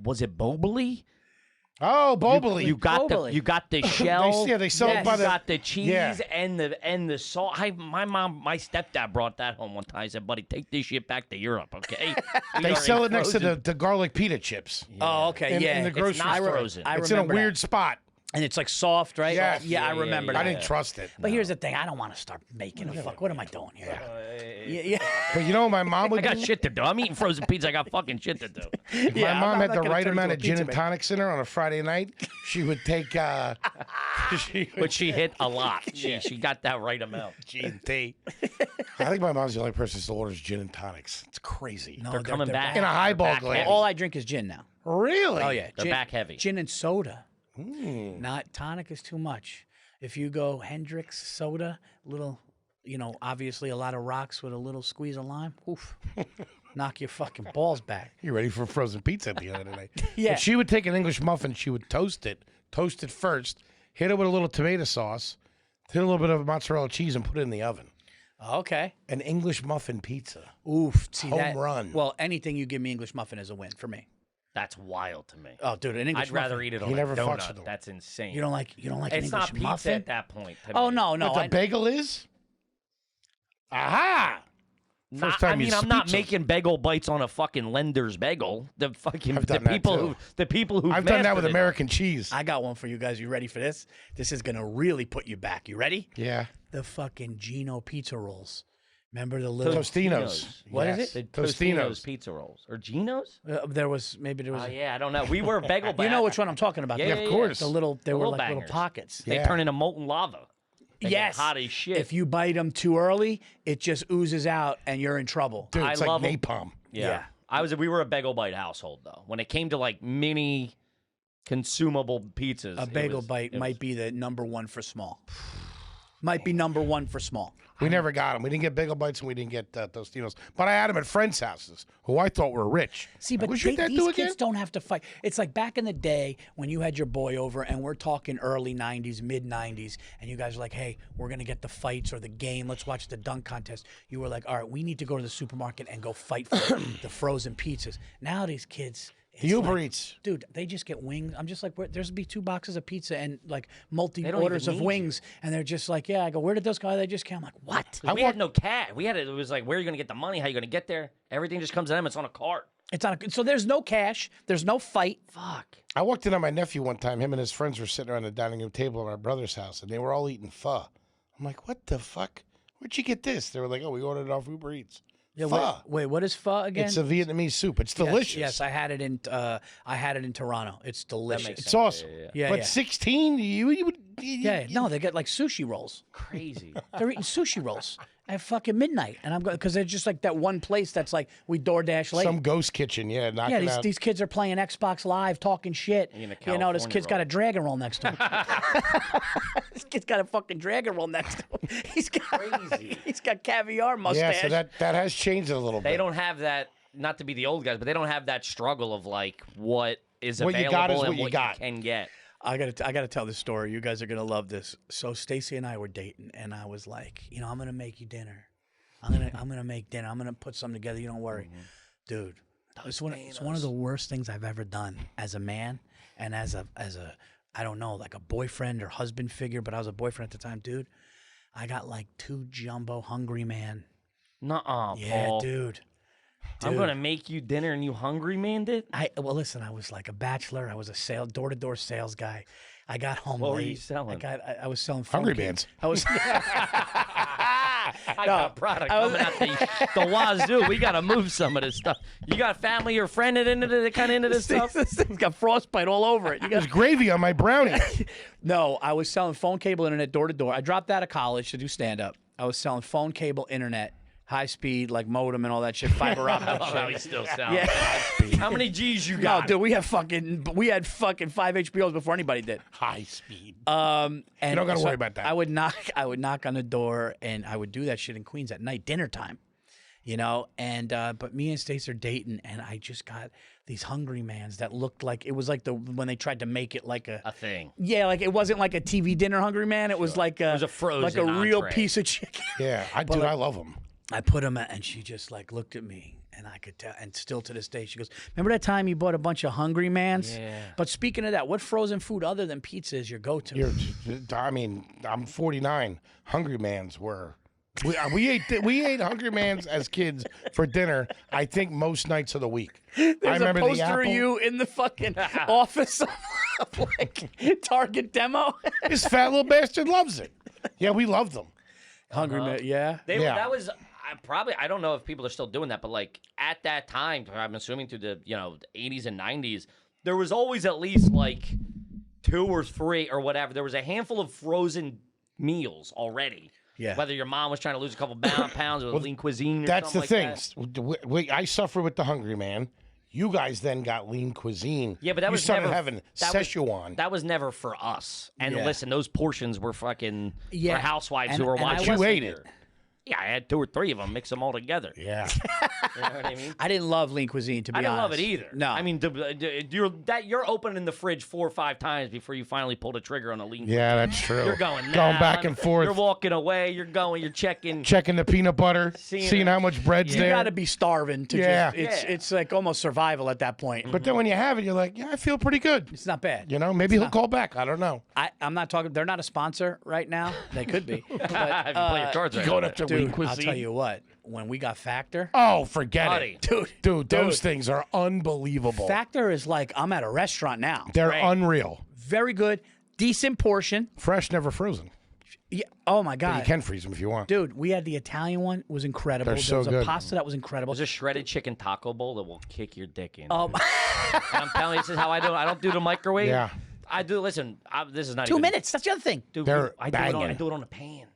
Was it Boboli? Oh, Boboli. You got the shell. They sell it by You got the cheese Yeah. and the salt. My stepdad brought that home one time. I said, "Buddy, take this shit back to Europe, okay?" They sell it next to the garlic pita chips. Oh, okay. In the grocery It's not store. frozen. I It's in a remember weird that. spot. And it's like soft, right? Yes. Yeah, I remember that. I didn't trust it. But here's the thing. I don't want to start making a fuck. What am I doing here? Yeah. But you know what my mom would I got do? shit to do. I'm eating frozen pizza. I got fucking shit to do. Yeah, My mom I'm had not the gonna right turn amount into of a gin pizza and maker. tonics in her on a Friday night. She would take But she hit a lot. She got that right amount. G&T. I think my mom's the only person who still orders gin and tonics. It's crazy. No, They're coming back. In a highball Back glass. heavy. All I drink is gin now. Really? Oh yeah, They're gin, back heavy. Gin and soda. Not tonic is too much. If you go Hendrix soda, little, obviously a lot of rocks with a little squeeze of lime. Oof, knock your fucking balls back. You're ready for frozen pizza at the end of the night. Yeah. But she would take an English muffin. She would toast it first, hit it with a little tomato sauce, hit a little bit of mozzarella cheese, and put it in the oven. Okay. An English muffin pizza. Oof. See Home that? run. Well, anything you give me English muffin is a win for me. That's wild to me. Oh, dude, an English I'd rather muffin. eat it on He a never fucks with donut. them. That's insane. You don't like an It's English not pizza muffin? at that point. to Oh me. no, no. What the bagel is? Aha! First time I mean, you I'm not speechless. making bagel bites on a fucking Lender's bagel. The fucking I've done that too. the people who I've done that with American cheese. I got one for you guys. You ready for this? This is gonna really put you back. You ready? Yeah. The fucking Gino pizza rolls. Remember the little? Tostinos. What is Yes. The Tostinos. Tostino's pizza rolls or Geno's? There was maybe there was. Oh yeah, I don't know. We were bagel. You know which one I'm talking about? Yeah, of course. The little. They were little like bangers. little pockets. They Yeah. turn into molten lava. They get Yes. hot as shit. If you bite them too early, it just oozes out, and you're in trouble. Dude, I it's like love 'em. napalm. Yeah. We were a bagel bite household though. When it came to like mini consumable pizzas, A bagel bite might be the number one for small. Might be number one for small. We never got them. We didn't get bagel bites and we didn't get Tostinos. But I had them at friends' houses who I thought were rich. See, but What's your dad these do kids again? don't have to fight. It's like back in the day when you had your boy over, and we're talking early 90s, mid 90s, and you guys were like, hey, we're going to get the fights or the game. Let's watch the dunk contest. You were like, all right, we need to go to the supermarket and go fight for the frozen pizzas. Now these kids. It's Uber like, Eats. Dude, they just get wings. I'm just like, there's be 2 boxes of pizza and like don't multi-orders even of need wings. And they're just like, yeah, I go, where did those go? They just came. I'm like, what? We had no cash. It was like, where are you going to get the money? How are you going to get there? Everything just comes to them. It's on a cart. It's on so there's no cash. There's no fight. Fuck. I walked in on my nephew one time. Him and his friends were sitting around the dining room table at my brother's house, and they were all eating pho. I'm like, what the fuck? Where'd you get this? They were like, oh, we ordered it off Uber Eats. Yeah, Pho. wait, what is pho again? It's a Vietnamese soup. It's delicious. Yes, I had it in Toronto. It's delicious. makes It's sense. awesome. Yeah, But yeah. 16, you would. Yeah, no, they get like sushi rolls. Crazy. They're eating sushi rolls at fucking midnight, and I'm going because they're just like that one place that's like we DoorDash late. Some ghost kitchen, yeah, knocking Yeah, out. these kids are playing Xbox Live, talking shit. Eating a You know, this California kid's got roll. a dragon roll next to him. This kid's got a fucking dragon roll next to him. He's got Crazy. he's got caviar mustache. yeah, so that has changed a little bit. They don't have that, not to be the old guys, but they don't have that struggle of like what is What you available got is and what you got. can get. I gotta tell this story. You guys are gonna love this. So Stacy and I were dating, and I was like, I'm gonna make you dinner. I'm gonna make dinner. I'm gonna put something together. You don't worry, dude. It's one of the worst things I've ever done as a man and as a I don't know, like a boyfriend or husband figure, but I was a boyfriend at the time, dude. I got like 2 jumbo Hungry Man. Nuh-uh, Yeah, Paul. dude. I'm gonna make you dinner and you hungry, man? Well, listen, I was like a bachelor. I was a door-to-door sales guy. I got home What were late. you selling? I was selling phone Hungry cable. Bands. I was. I got product coming out the wazoo. We gotta move some of this stuff. You got family or friend that kind of into this stuff? This thing's got frostbite all over it. You got There's gravy on my brownie. No, I was selling phone cable internet door to door. I dropped out of college to do stand up. I was selling phone cable internet high speed, like modem and all that shit, fiber optic Oh, he shit. still sounds. Yeah. How many G's you No, got? dude, we had fucking 5 HBOs before anybody did. High speed. And You don't gotta so worry about that. I would knock on the door, and I would do that shit in Queens at night, dinner time, you know. And but me and Stace are dating, and I just got these Hungry Mans that looked like it was like when they tried to make it like A thing. yeah, like it wasn't like a TV dinner Hungry Man. It was like was a frozen like a real entree. piece of chicken. Yeah, I do. I love them. I put them at, and she just like looked at me, and I could tell. And still to this day, she goes, "Remember that time you bought a bunch of Hungry Mans?" Yeah. But speaking of that, what frozen food other than pizza is your go-to? I mean, I'm 49. Hungry Mans were. We ate Hungry Mans as kids for dinner. I think most nights of the week. There's I remember a poster the apple. of you in the fucking office of like Target demo. This fat little bastard loves it. Yeah, we loved them. Hungry Man, yeah. That was I don't know if people are still doing that, but like at that time, I'm assuming through the the 80s and 90s, there was always at least like 2 or 3 or whatever. There was a handful of frozen meals already. Yeah. Whether your mom was trying to lose a couple pounds with lean cuisine or That's the something thing. like that. I suffer with the Hungry Man. You guys then got lean cuisine. Yeah, but that you was started never having that was- Szechuan. That was never for us. And Yeah. listen, those portions were fucking Yeah. for housewives And- who were and I watching. you ate here. it. Yeah, I had 2 or 3 of them, mix them all together. Yeah. You know what I mean? I didn't love lean cuisine, to be I didn't honest. love it either. No. I mean, you're opening the fridge 4 or 5 times before you finally pull the trigger on a lean. Yeah, that's true. You're going back and forth. You're walking away. You're checking. Checking the peanut butter, Seeing seeing it. how much bread's you there. got to be starving to Yeah. just, it's like almost survival at that point. But then when you have it, you're like, yeah, I feel pretty good. It's not bad. You know, maybe he'll call back. I don't know. I'm not talking, they're not a sponsor right now. They could be. But, If you play your cards right. Going about up to it. lean dude, cuisine. I'll tell you what, when we got Factor, Oh, forget Buddy. it. Dude, those things are unbelievable. Factor is like, I'm at a restaurant now. They're Right. unreal. Very good, decent portion. Fresh, never frozen. Yeah. Oh my But God. you can freeze them if you want. Dude, we had the Italian one. It was incredible. They're there so was a good. pasta that was incredible. There's a shredded chicken taco bowl that will kick your dick in. Um, And I'm telling you, this is how I do it. I don't do the microwave. Yeah. I do. Listen, this is not 2 even, minutes. That's the other thing. Dude, They're I do it on. I banging. do it on a pan.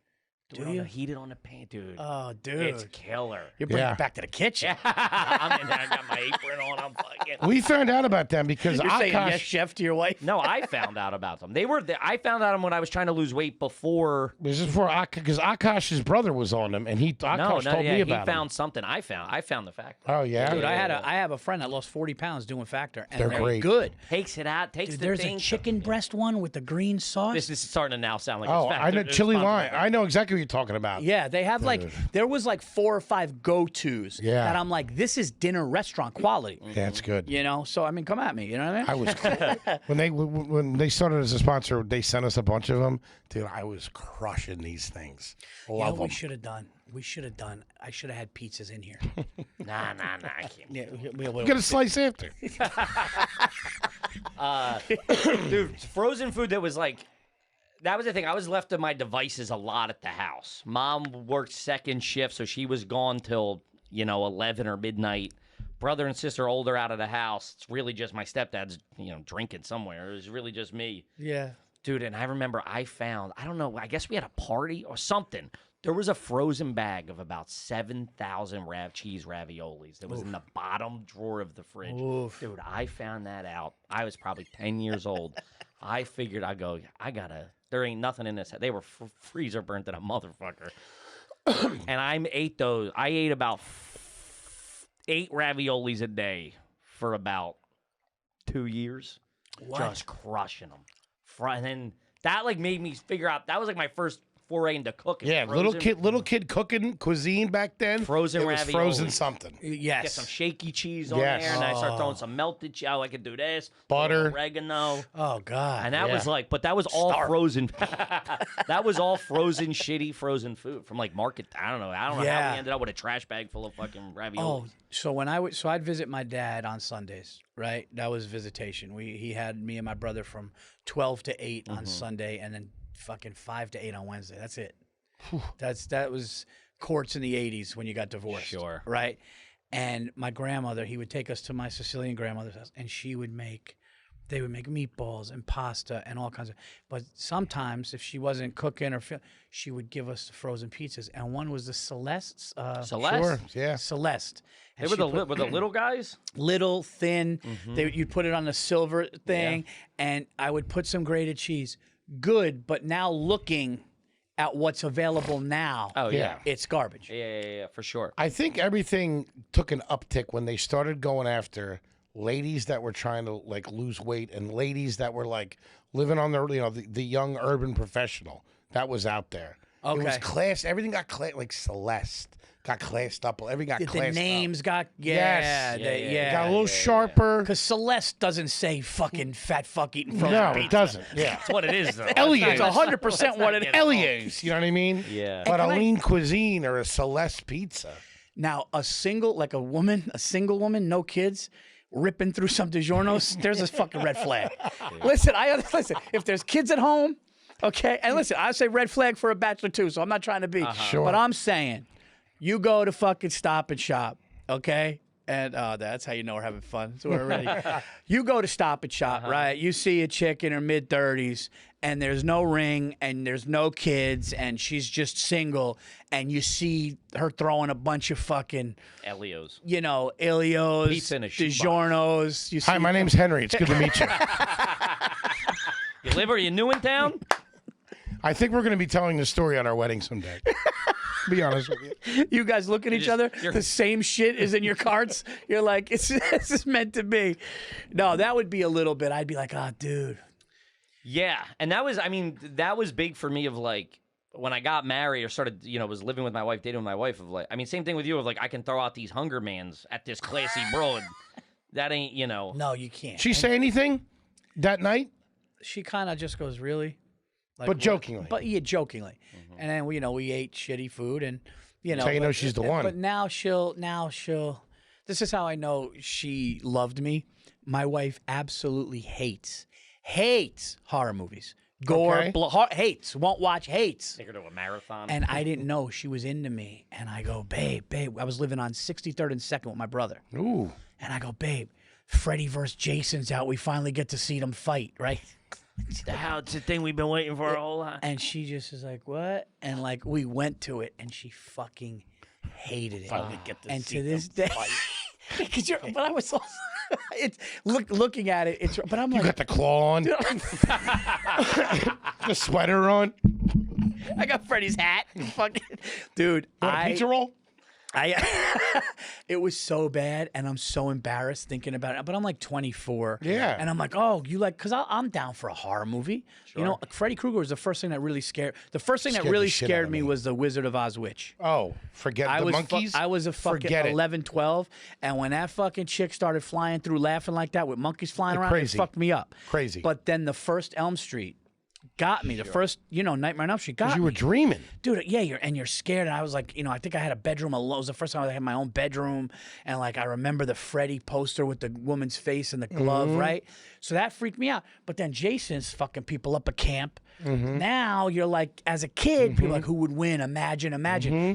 you? Heat it on a pan, dude. Oh, dude. It's killer. You're bringing Yeah. it back to the kitchen. I'm in there. I got my apron on. I'm fucking. We found out about them because You're saying Akash. yes, chef, to your wife? No, I found out about them. I found out them when I was trying to lose weight before. This is before because Akash's brother was on them, and Akash told me he about them. found something. I found the fact. Oh yeah, Dude, I have a friend that lost 40 pounds doing Factor, and They're they're great. good. Takes it out. Takes Dude, the there's thing. a chicken breast one with the green sauce. This is starting to now sound like. Oh, it's I Factor. know It's chili sponsored by lime. Factor. I know exactly what you're talking about. Yeah, they have like there was like 4 or 5 go-tos Yeah. that I'm like, this is dinner restaurant quality. Yeah, it's good. You know, so I mean, come at me. You know what I mean? I was when they started as a sponsor, they sent us a bunch of them. Dude, I was crushing these things. You know Love what we them. should have done? We should have done. I should have had pizzas in here. Nah, I can't. Yeah, Get a slice after. Dude, frozen food that was like. That was the thing. I was left to my devices a lot at the house. Mom worked second shift, so she was gone till 11 or midnight. Brother and sister older out of the house. It's really just my stepdad's drinking somewhere. It was really just me. yeah. Dude, and I remember I don't know, I guess we had a party or something. There was a frozen bag of about 7,000 cheese raviolis that was in the bottom drawer of the fridge. Oof. Dude, I found that out. I was probably 10 years old. I figured, there ain't nothing in this. They were freezer burnt to a motherfucker. And I ate those. I ate about 8 raviolis a day for about 2 years. Just crushing them. And then that made me figure out that was my first foray into cooking. Yeah, little kid cooking cuisine back then. Frozen it was ravioli. frozen something. Yes. Get some shaky cheese on Yes. there, and I start throwing some melted cheese. I could do this. Butter. Oregano. Oh God. And that was but that was all frozen. That was all frozen, shitty frozen food from market. I don't know how Yeah. we ended up with a trash bag full of fucking ravioli. Oh, so when I'd visit my dad on Sundays, right? That was visitation. He had me and my brother from 12 to 8 on Sunday, and then fucking 5 to 8 on Wednesday. That's it. That was courts in the 80s when you got divorced. Sure. Right? And my grandmother, he would take us to my Sicilian grandmother's house, and she would make they would make meatballs and pasta and all kinds of. But sometimes, if she wasn't cooking or she would give us the frozen pizzas. And one was the Celeste. Celeste? Sure, yeah. Celeste. They And were she were the little guys? little, thin. Mm-hmm. You'd put it on a silver thing, and I would put some grated cheese. Good, but now looking at what's available now, Oh, yeah. it's garbage. Yeah, for sure. I think everything took an uptick when they started going after ladies that were trying to like lose weight and ladies that were like living on their, the young urban professional that was out there. It was Okay. class. Everything got like Celeste got classed up. Everything got The classed names got Yes. yeah. Got a little sharper. Because Celeste doesn't say fucking fat fuck eating frozen No, pizza. it doesn't. Yeah. That's what it is, though. Elias. It's 100% what it is. Elias, you know what I mean? Yeah. But a can I- lean cuisine or a Celeste pizza. Now, a single woman, no kids, ripping through some DiGiorno's, there's a fucking red flag. Listen, listen. If there's kids at home, okay, and listen, I say red flag for a bachelor too, so I'm not trying to be, Sure. but I'm saying, you go to fucking Stop and Shop, okay, and that's how you know we're having fun. So we're ready. You go to Stop and Shop, right? You see a chick in her mid-30s, and there's no ring, and there's no kids, and she's just single, and you see her throwing a bunch of fucking, Elios. Ilios, Pizza in a shoebox. DiGiorno's. You see, Hi, my name's Henry. It's good to meet you. You live, are you new in town? I think we're going to be telling this story on our wedding someday. Be honest with you. you guys look at each other. you're- The same shit is in your carts. You're like, this is meant to be. No, that would be a little bit. I'd be like, oh, dude. Yeah, and that was big for me of like when I got married or started, was living with my wife, dating with my wife of like, same thing with you of like, I can throw out these hunger mans at this classy broad. That ain't, No, you can't. She say anything that night? She kind of just goes, really? Like, But what? jokingly. But yeah, jokingly. And then we ate shitty food, and That's how you know she's the one. But now she'll. This is how I know she loved me. My wife absolutely hates horror movies. Gore, Okay. hates, won't watch, hates. Take her to a marathon. And I didn't know she was into me. And I go, babe. I was living on 63rd and 2nd with my brother. Ooh. And I go, babe, Freddy versus Jason's out. We finally get to see them fight, right? It's the thing we've been waiting for a whole lot. And she just is like, what? And like, we went to it, and she fucking hated it. And to this day, but I was also, looking at it, but I'm You like, got the claw on, the sweater on. I got Freddy's hat. Fucking, dude, You want a pizza roll? It was so bad, and I'm so embarrassed thinking about it. But I'm like 24. Yeah. And I'm like, oh, you like, because I'm down for a horror movie. Freddy Krueger was the first thing that really scared. The first thing that Scared really the shit out scared of me me. was the Wizard of Oz witch. Oh, forget I the was monkeys. I was a fucking Forget it. 11, 12, and when that fucking chick started flying through laughing like that with monkeys flying around, Crazy. it fucked me up. Crazy. But then the first Elm Street got me. The first, Nightmare on Elm Street got me. You were dreaming. Dude, yeah, you're scared. And I was like, I think I had a bedroom alone. It was the first time I had my own bedroom. And like, I remember the Freddy poster with the woman's face and the glove, right? So that freaked me out. But then Jason's fucking people up a camp. Now you're like, as a kid, people are like, who would win? Imagine.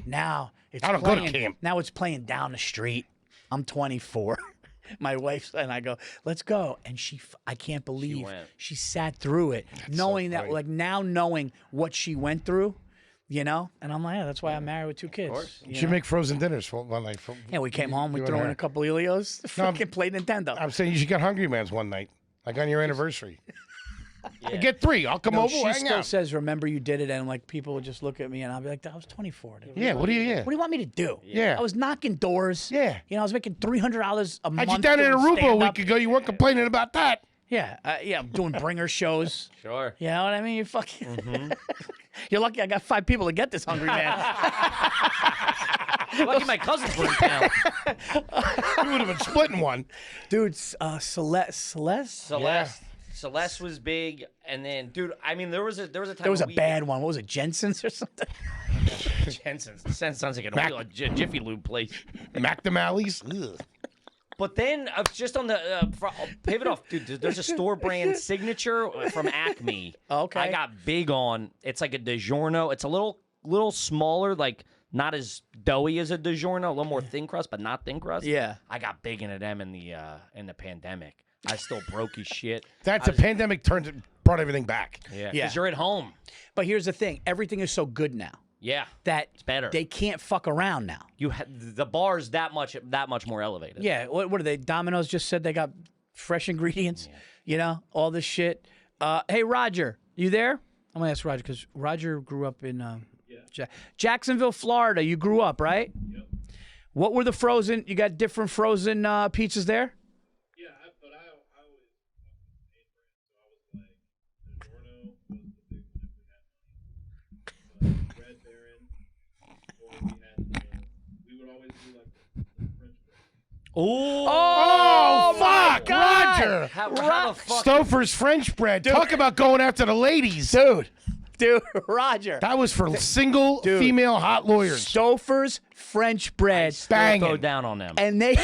Now it's I don't go to playing. camp. Now it's playing down the street. I'm 24. My wife and I go, let's go. And I can't believe went. she sat through it, knowing that, funny. like now knowing what she went through, And I'm like, yeah, that's why I'm married with 2 kids. Of course. You should make frozen dinners for one night. Yeah, we came home, we you threw and in her. a couple Ilios, fucking played Nintendo. I'm saying you should get Hungry Man's one night, like on your anniversary. Get 3. I'll come No, over. she hang still out. says, remember you did it, and like people would just look at me, and I'll be like, I was 24. Dude. Yeah. What do you? Yeah. What do you want me to do? Yeah. I was knocking doors. Yeah. I was making $300 a month. Had you down in doing Aruba a stand-up. week ago? You weren't complaining about that. Yeah, I'm doing bringer shows. Sure. You know what I mean? You fucking. You're lucky I got 5 people to get this Hungry Man. Lucky my cousins were in town. You would have been splitting one. Dude, Celeste? Celeste was big, and then, dude, I mean, there was a time There was a when we- bad one. What was it, Jensen's or something? Jensen's. Sounds like Mac- a Jiffy Lube place. McNamali's. Ugh. But then, just on the pivot off, dude. There's a store brand signature from Acme. Okay. I got big on. It's like a DiGiorno. It's a little smaller, like not as doughy as a DiGiorno. A little more thin crust, but not thin crust. Yeah. I got big into them in the pandemic. I still broke his shit. That's a pandemic brought everything back. Yeah, Yeah. because you're at home. But here's the thing: everything is so good now Yeah, that it's better. they can't fuck around now. The bar's that much more elevated. Yeah, what are they? Domino's just said they got fresh ingredients. You know, all this shit. Hey, Roger, you there? I'm gonna ask Roger because Roger grew up in Jacksonville, Florida. You grew up, right? Yep. What were the frozen? You got different frozen pizzas there? Yeah, but I always ate bread, so I was like, the Dorno was the big one if we had money. But Red Baron, or we had we would always do like the French bread. Oh, fuck, Roger. How the fuck? Stouffer's French bread. Talk about going after the ladies. Dude, Roger. That was for single female hot lawyers. Stouffer's French bread. Banging. Go down on them. And they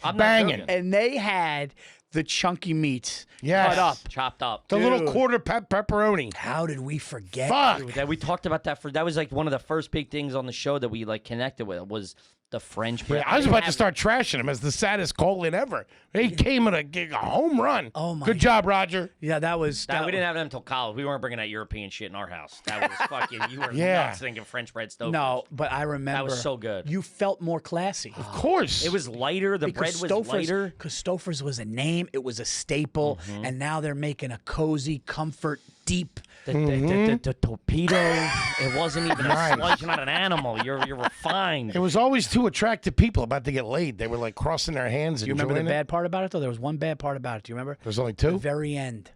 I'm not banging. joking. and they had the chunky meats Yes. cut up. Chopped up. The little quarter pepperoni. How did we forget? Fuck. Dude, that we talked about that that was like one of the first big things on the show that we like connected with was the French bread. Yeah, I was about to start trashing him as the saddest call-in ever. He came at a home run. Oh, my Good job, Roger. Yeah, that was. We didn't have it until college. We weren't bringing that European shit in our house. That was fucking. You were Yeah. nuts thinking French bread stove. No, but I remember. That was so good. You felt more classy. Of course. It was lighter. The bread was lighter. Because Stouffer's was a name. It was a staple. And now they're making a cozy, comfort, deep. The torpedo. It wasn't even a slice. You're not an animal. You're refined. It was always two attractive people about to get laid. They were like crossing their hands and You remember the enjoying it. bad part about it, though? There was one bad part about it. Do you remember? There's only The two? very end.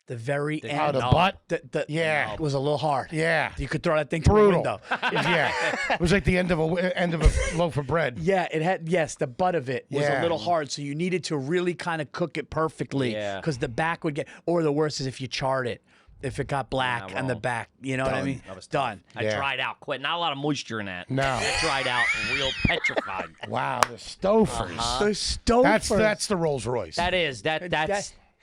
The very Oh, end. the butt? Yeah. It was a little hard. Yeah. You could throw that thing through Brutal. the window. Yeah. It was like the end of a loaf of bread. Yeah, it had. Yes, the butt of it was a Yeah. little hard, so you needed to really kind of cook it perfectly. Yeah. Because the back would get. Or the worst is if you charred it, if it got black on the well, back. You know what I mean? That was done. I Yeah. dried out quick. Not a lot of moisture in that. No. It dried out real petrified. Wow, the Stouffer's. The Stouffer's. That's the Rolls Royce. That is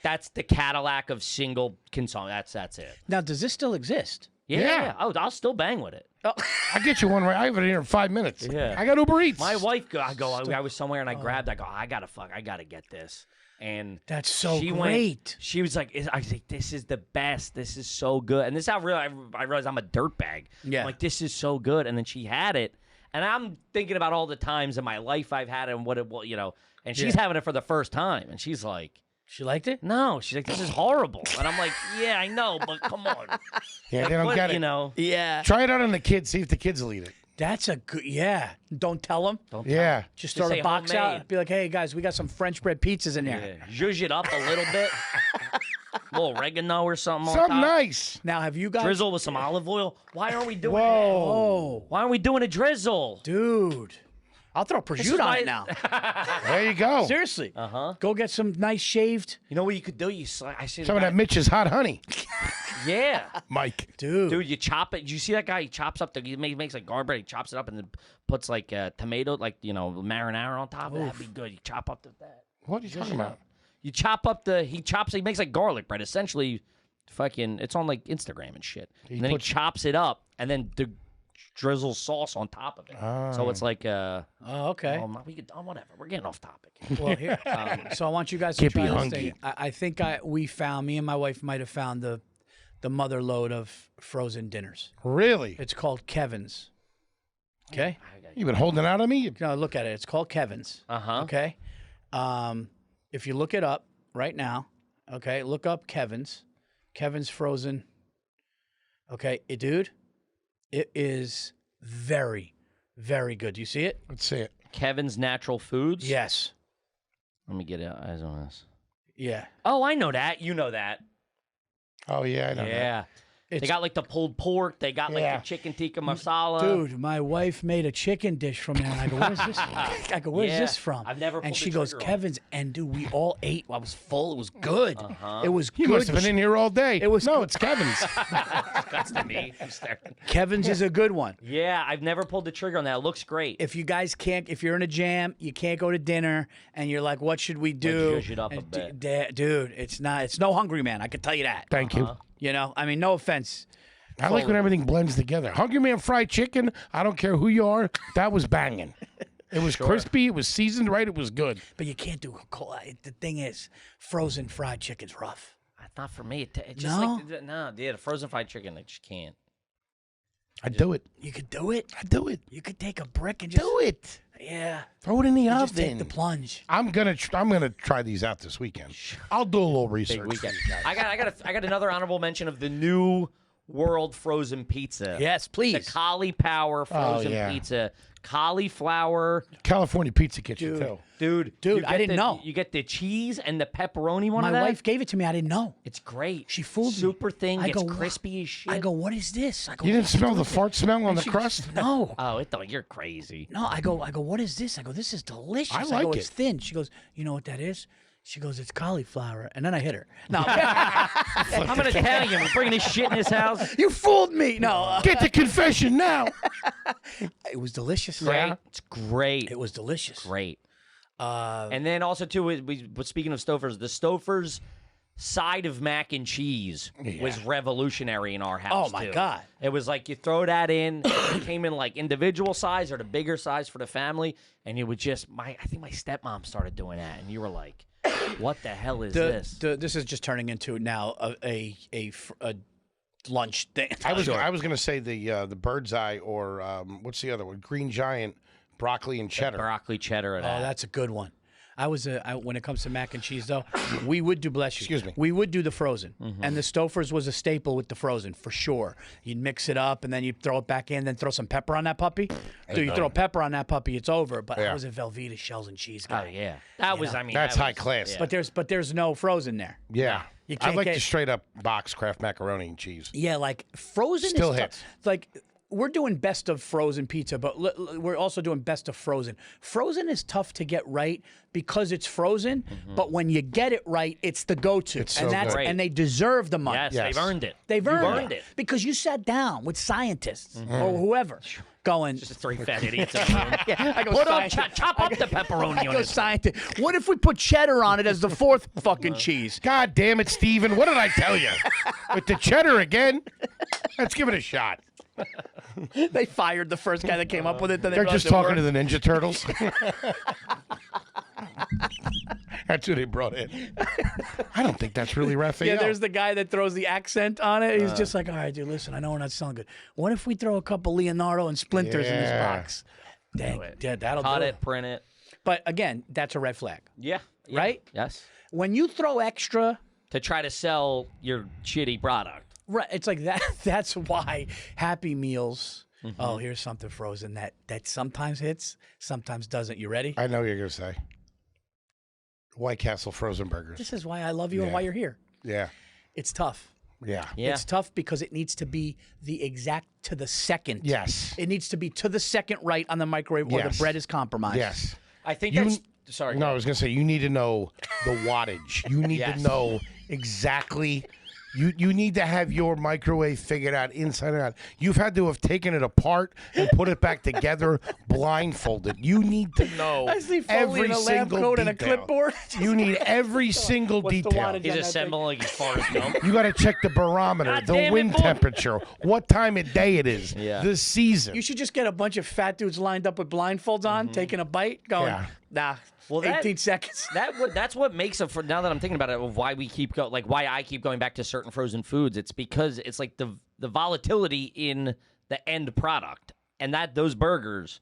that's the Cadillac of single consumption. That's it. Now, does this still exist? Yeah. I'll still bang with it. Oh. I'll get you one right. I have it here in 5 minutes. Yeah. I got Uber Eats. My wife, I was somewhere and I grabbed. I go, I gotta get this. And That's so she great. She was like, I was like, this is the best. This is so good. And this is how I realized I'm a dirtbag. Yeah. I'm like, this is so good. And then she had it. And I'm thinking about all the times in my life I've had it and what it, and she's having it for the first time. And she's like, She liked it? no, she's like, this is horrible. And I'm like, yeah, I know, but come on. Yeah, they don't But, get it. you know, Yeah. Try it out on the kids. See if the kids will eat it. That's a good. Yeah. Don't tell them. Yeah. Just Just throw say the box out. homemade. Be like, hey guys, we got some French bread pizzas in there. zhuzh it up a little bit. A little oregano or something on Something top. nice. Now, have you guys? Drizzle with some olive oil. Why aren't we doing Whoa, that? Why aren't we doing a drizzle? dude. I'll throw prosciutto on it now. There you go. Seriously. Uh-huh. Go get some nice shaved. You know what you could do? I see Some of that Mitch's hot honey. Yeah. Mike. Dude. Dude, you chop it. You see that guy? He chops up he makes like garlic bread. He chops it up and then puts like tomato, like marinara on top. That'd be good. You chop up that. What are you talking about? You chop up he makes like garlic bread. Essentially, fucking, it's on like Instagram and shit. And then he chops it up and then drizzle sauce on top of it. So it's like Oh, okay. we could whatever. We're getting off topic. Well, here. So I want you guys to Get try me this hungry. thing. I think me and my wife might have found the mother load of frozen dinners. Really? It's called Kevin's. Okay. You been holding out on me? No, look at it. It's called Kevin's. Uh-huh. Okay. If you look it up right now, okay, look up Kevin's frozen. Okay, dude, it is very, very good. Do you see it? Let's see it. Kevin's Natural Foods. Yes. Let me get eyes on this. Yeah. Oh, I know that. You know that. Oh, yeah, I know that. Yeah. They got like the pulled pork. They got like Yeah. the chicken tikka masala. Dude, my wife made a chicken dish from there. And I go, where's this? I go, where's Yeah, this from? I've never And pulled she the goes, trigger on it. Kevin's. And dude, we all ate. I was full. It was good. It was You good. must have been in here all day. It was no, good. it's Kevin's. That's to me. I'm staring. Kevin's is a good one. Yeah, I've never pulled the trigger on that. It looks great. If you guys can't, if you're in a jam, you can't go to dinner, and you're like, what should we do? zhuzh it up a And bit. dude, it's no Hungry Man. I can tell you that. Thank you. You know, I mean, no offense. I like when everything blends together. Hungry Man fried chicken. I don't care who you are. That was banging. It was crispy. It was seasoned right. It was good. But you can't do cold. The thing is, frozen fried chicken's rough. Not for me. It's just No? like the frozen fried chicken. I just can't. I do it. You could do it. I do it. You could take a brick and just Do it. Yeah. Throw it in the You oven. just take the plunge. I'm gonna try these out this weekend. I'll do a little research. Big for weekend. you guys. I got another honorable mention of the new world frozen pizza. Yes, The please. cauliflower frozen yeah. pizza. Cauliflower. California Pizza Kitchen too. Dude, Dude, you I get didn't know. You get the cheese and the pepperoni one My of that. wife gave it to me. I didn't know. It's great. She fooled me. Super thin. I Gets go, crispy as shit. I go, what is this? I go, You didn't "What's smell the with it?" fart smell on And the she crust? goes, No. Oh, you're crazy. No, I go, what is this? I go, this is delicious. I go, like it's it. thin. She goes, you know what that is? She goes, it's cauliflower. And then I hit her. No, I'm an Italian. We're bringing this shit in this house. you fooled me. No, Get the confession now. it was delicious. Great. It's great. It was delicious. Great. And then also too, but speaking of Stouffer's, the Stouffer's side of mac and cheese was revolutionary in our house. Oh, my too. God. It was like you throw that in, it came in like individual size or the bigger size for the family, and it would just I think my stepmom started doing that, and you were like, "What the hell is this?" This is just turning into now a lunch thing. I was gonna say the bird's eye or what's the other one? Green Giant, broccoli and cheddar. Broccoli cheddar. And Oh, that's a good one. When it comes to mac and cheese, though, we would do, bless you. Excuse me. We would do the frozen. Mm-hmm. And the Stouffer's was a staple with the frozen, for sure. You'd mix it up, and then you'd throw it back in, then throw some pepper on that puppy. Dude, you throw pepper on that puppy, it's over. But I Yeah. was a Velveeta shells and cheese Oh guy. yeah, that was. know? I mean, That's that high was- class. yeah. But there's no frozen there. Yeah. You I can't like get- the straight up box Kraft macaroni and cheese. Yeah, like frozen Still is tough. hits. It's like we're doing best of frozen pizza, but we're also doing best of frozen. Frozen is tough to get right because it's frozen, but when you get it right, it's the go-to. It's so good. And they deserve the money. Yes, Yes. they've earned it. They've You've earned it. Because you sat down with scientists or whoever going, Just three fat idiots in a room. yeah, I go, Put up, "Sci- chop up the pepperoni I on go, this. scientist. What if we put cheddar on it as the fourth fucking cheese? God damn it, Steven. What did I tell you? With the cheddar again? Let's give it a shot. They fired the first guy that came up with it. Then They're just talking to the Ninja Turtles. That's who they brought in. I don't think that's really Raphael. Yeah, there's the guy that throws the accent on it. He's just like, all right, dude, listen, I know we're not selling good. What if we throw a couple Leonardo and splinters in this Yeah. box? Dang, yeah, that'll Cut do it, print it. But again, that's a red flag. Yeah. Right? Yes. When you throw extra, To try to sell your shitty product. right? It's like that. That's why Happy Meals. Mm-hmm. Oh, here's something frozen that sometimes hits, sometimes doesn't. You ready? I know what you're going to say. White Castle frozen burgers. This is why I love you and Yeah. why you're here. Yeah. It's tough. Yeah. Yeah. It's tough because it needs to be the exact to the second. Yes. It needs to be to the second right on the microwave or the Yes. bread is compromised. Yes. I think You- that's. Sorry. No, I was going to say, you need to know the wattage. You need Yes. to know exactly. You need to have your microwave figured out inside and out. You've had to have taken it apart and put it back together blindfolded. You need to know I see Foley every in a lab single coat and a detail. clipboard. You need every single What's the detail. wattage? He's on that assembling like he's far as dumb. You got to check the barometer, God the damn it, wind boy. temperature, what time of day it is, Yeah. the season. You should just get a bunch of fat dudes lined up with blindfolds on, taking a bite, going, Yeah. nah, Well, that- 18 seconds. That's what makes it. For now that I'm thinking about it, of why we keep why I keep going back to certain frozen foods. It's because it's like the volatility in the end product, and that those burgers.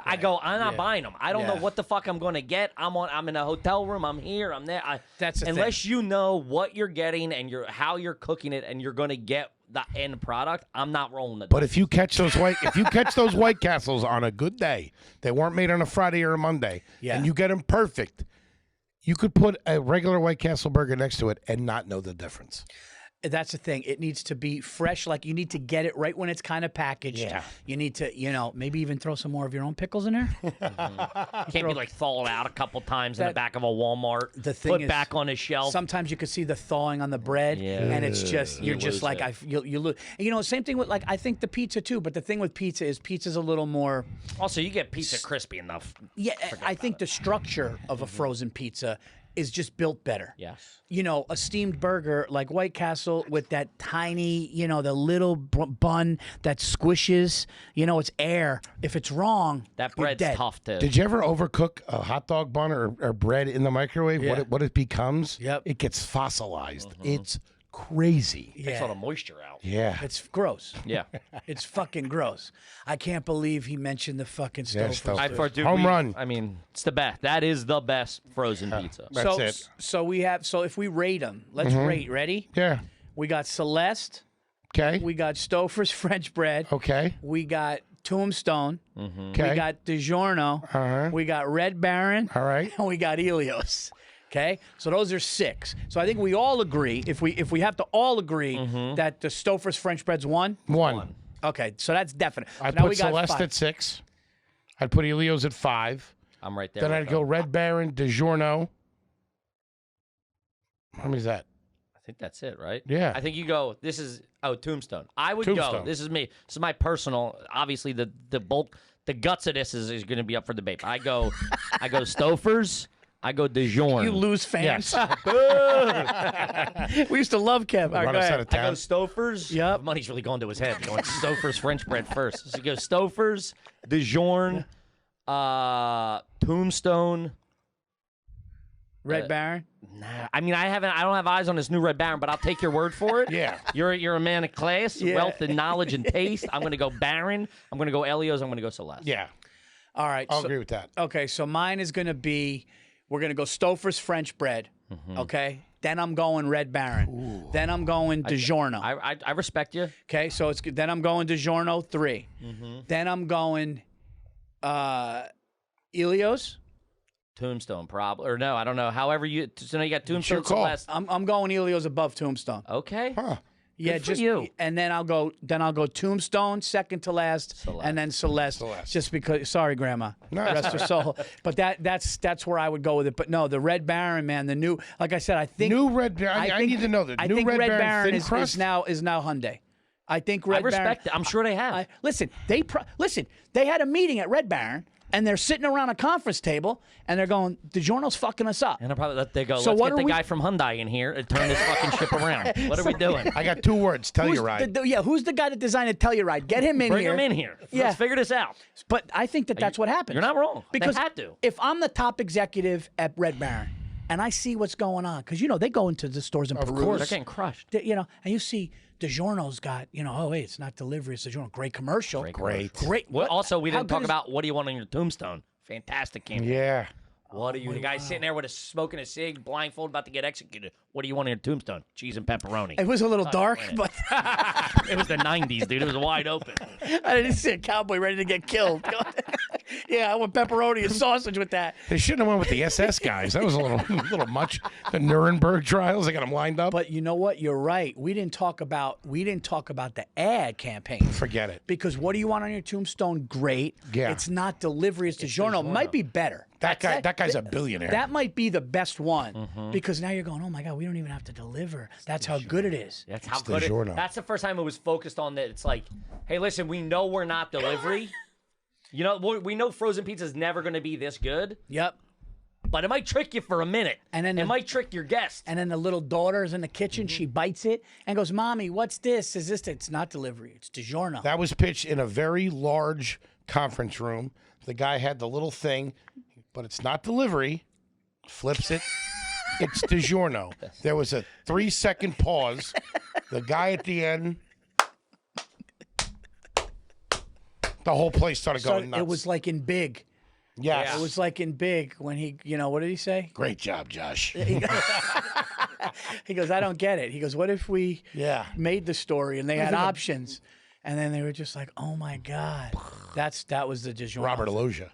I go, I'm not buying them. I don't know Yeah. what the fuck I'm going to get. I'm in a hotel room. I'm here. I'm there. That's the unless you know what you're getting and how you're cooking it, and you're going to get the end product. I'm not rolling the. But if you catch those White Castles on a good day, they weren't made on a Friday or a Monday, Yeah. and you get them perfect, you could put a regular White Castle burger next to it and not know the difference. That's the thing. It needs to be fresh. Like you need to get it right when it's kind of packaged. Yeah. You need to, maybe even throw some more of your own pickles in there. can't be like thawed out a couple times in the That- back of a Walmart. The thing put is, back on a shelf. Sometimes you can see the thawing on the bread, Yeah. and it's just you're You just lose like it. you lose. Same thing with like I think the pizza too. But the thing with pizza is pizza's a little more. Also, you get pizza crispy enough. Yeah, I think the structure of a frozen pizza is just built better. Yes. You know, a steamed burger like White Castle with that tiny, you know, the little bun that squishes, you know, it's air. If it's wrong, That you're bread's dead. tough to. Did you ever overcook a hot dog bun or bread in the microwave? Yeah. What it becomes? Yep. It gets fossilized. It's crazy. Takes all Yeah. the moisture out. Yeah. It's gross. Yeah. It's fucking gross. I can't believe he mentioned the fucking Yeah, Stouffer's. Stouffer's. Home run. I mean, it's the best. That is the best frozen pizza. That's so, it. So we have. So if we rate them, let's rate. Ready? Yeah. We got Celeste. Okay. We got Stouffer's French bread. Okay. We got Tombstone. Okay. We got DiGiorno. Uh-huh. We got Red Baron. All right. And we got Helios. Okay, so those are 6. So I think we all agree, if we have to all agree that the Stouffer's French bread's 1. 1. Okay, so that's definite. I'd Now put we got Celeste 5. at 6. I'd put Helios at 5. I'm right there. Then with I'd them. go Red Baron, DiGiorno. How many is that? I think that's it, right? Yeah. I think you go. This is Tombstone. I would go. Tombstone. This is me. This is my personal. Obviously, the bulk, the guts of this is going to be up for debate. I go Stouffer's. I go DiGiorno. You lose fans. Yes. We used to love Kev. All right, Run go us out ahead. of I go town. Stouffer's. Yep. Money's really going to his head. Going Stouffer's French bread first. So you go Stouffer's, DiGiorno, Tombstone. Red Baron. Nah, I mean, I don't have eyes on this new Red Baron, but I'll take your word for it. Yeah. You're a man of class, Yeah. wealth, and knowledge and taste. I'm going to go Baron. I'm going to go Elios. I'm going to go Celeste. Yeah. All right. I'll so, agree with that. Okay, so mine is going to be, we're going to go Stouffer's French bread. Okay. Then I'm going Red Baron. Then I'm going DiGiorno. I respect you. Okay, so it's then I'm going DiGiorno 3. Then I'm going Helios. Tombstone, probably. Or no, I don't know. However you. So now you got Tombstone, your call. Celeste. I'm going Helios above Tombstone. Okay. Huh. Yeah, Good for just you. and then I'll go Tombstone second to last, Celeste. and then Celeste. Celeste. Just because, sorry, Grandma, No, rest her soul. But that's where I would go with it. But no, the Red Baron, man, the new, like I said, I think New Red Baron. I think- need to know that. I New think Red Baron thin is crust? now Hyundai. I think Red I respect Baron. it. I'm sure they have. Listen, they had a meeting at Red Baron, and they're sitting around a conference table, and they're going, DiGiorno's fucking us up. and I'll probably let they go. So Let's what get are the we- guy from Hyundai in here and turn this fucking ship around. What are we doing? I got 2 words. Tell Who's you right. who's the guy that designed the Telluride? Get him in Bring here. him in here. Yeah. Let's figure this out. But I think that's what happens. You're not wrong. Because they had to. if I'm the top executive at Red Baron and I see what's going on, because, you know, they go into the stores and peruse. They're getting crushed. You know, and you see DiGiorno's got, you know, oh, wait, it's not delivery, it's DiGiorno. Great commercial. Great. Great. Well, also, we how didn't good talk is- about what do you want on your tombstone. Fantastic campaign. Yeah. What are you? The guy sitting there with a smoking a cig, blindfolded, about to get executed. What do you want on your tombstone? Cheese and pepperoni. It was a little dark, but It was the '90s, dude. It was wide open. I didn't see a cowboy ready to get killed. Yeah, I want pepperoni and sausage with that. They shouldn't have went with the SS guys. That was a little much. The Nuremberg trials. They got them lined up. But you know what? You're right. We didn't talk about the ad campaign. Forget it. Because what do you want on your tombstone? Great. Yeah. It's not delivery. It's DiGiorno. Might be better. That guy's a billionaire. That might be the best one because now you're going, oh my God, we don't even have to deliver. That's how good it is. That's how It's good it. DiGiorno. That's the first time it was focused on that. It's like, hey, listen, we know we're not delivery. You know, we know frozen pizza is never going to be this good, Yep. but it might trick you for a minute, And then it the- might trick your guest. And then the little daughter's in the kitchen. She bites it and goes, Mommy, what's this? Is this? It's not delivery. It's DiGiorno. That was pitched in a very large conference room. The guy had the little thing, but it's not delivery. Flips it. It's DiGiorno. There was a 3-second pause. The guy at the end. The whole place started So going nuts. it was like in Big. yes. It was like in Big when he, you know, what did he say? Great job, Josh. He goes, I don't get it. He goes, what if we Yeah. made the story and they had options? And then they were just like, oh my God. That was the DiGiorno. Robert Aloja.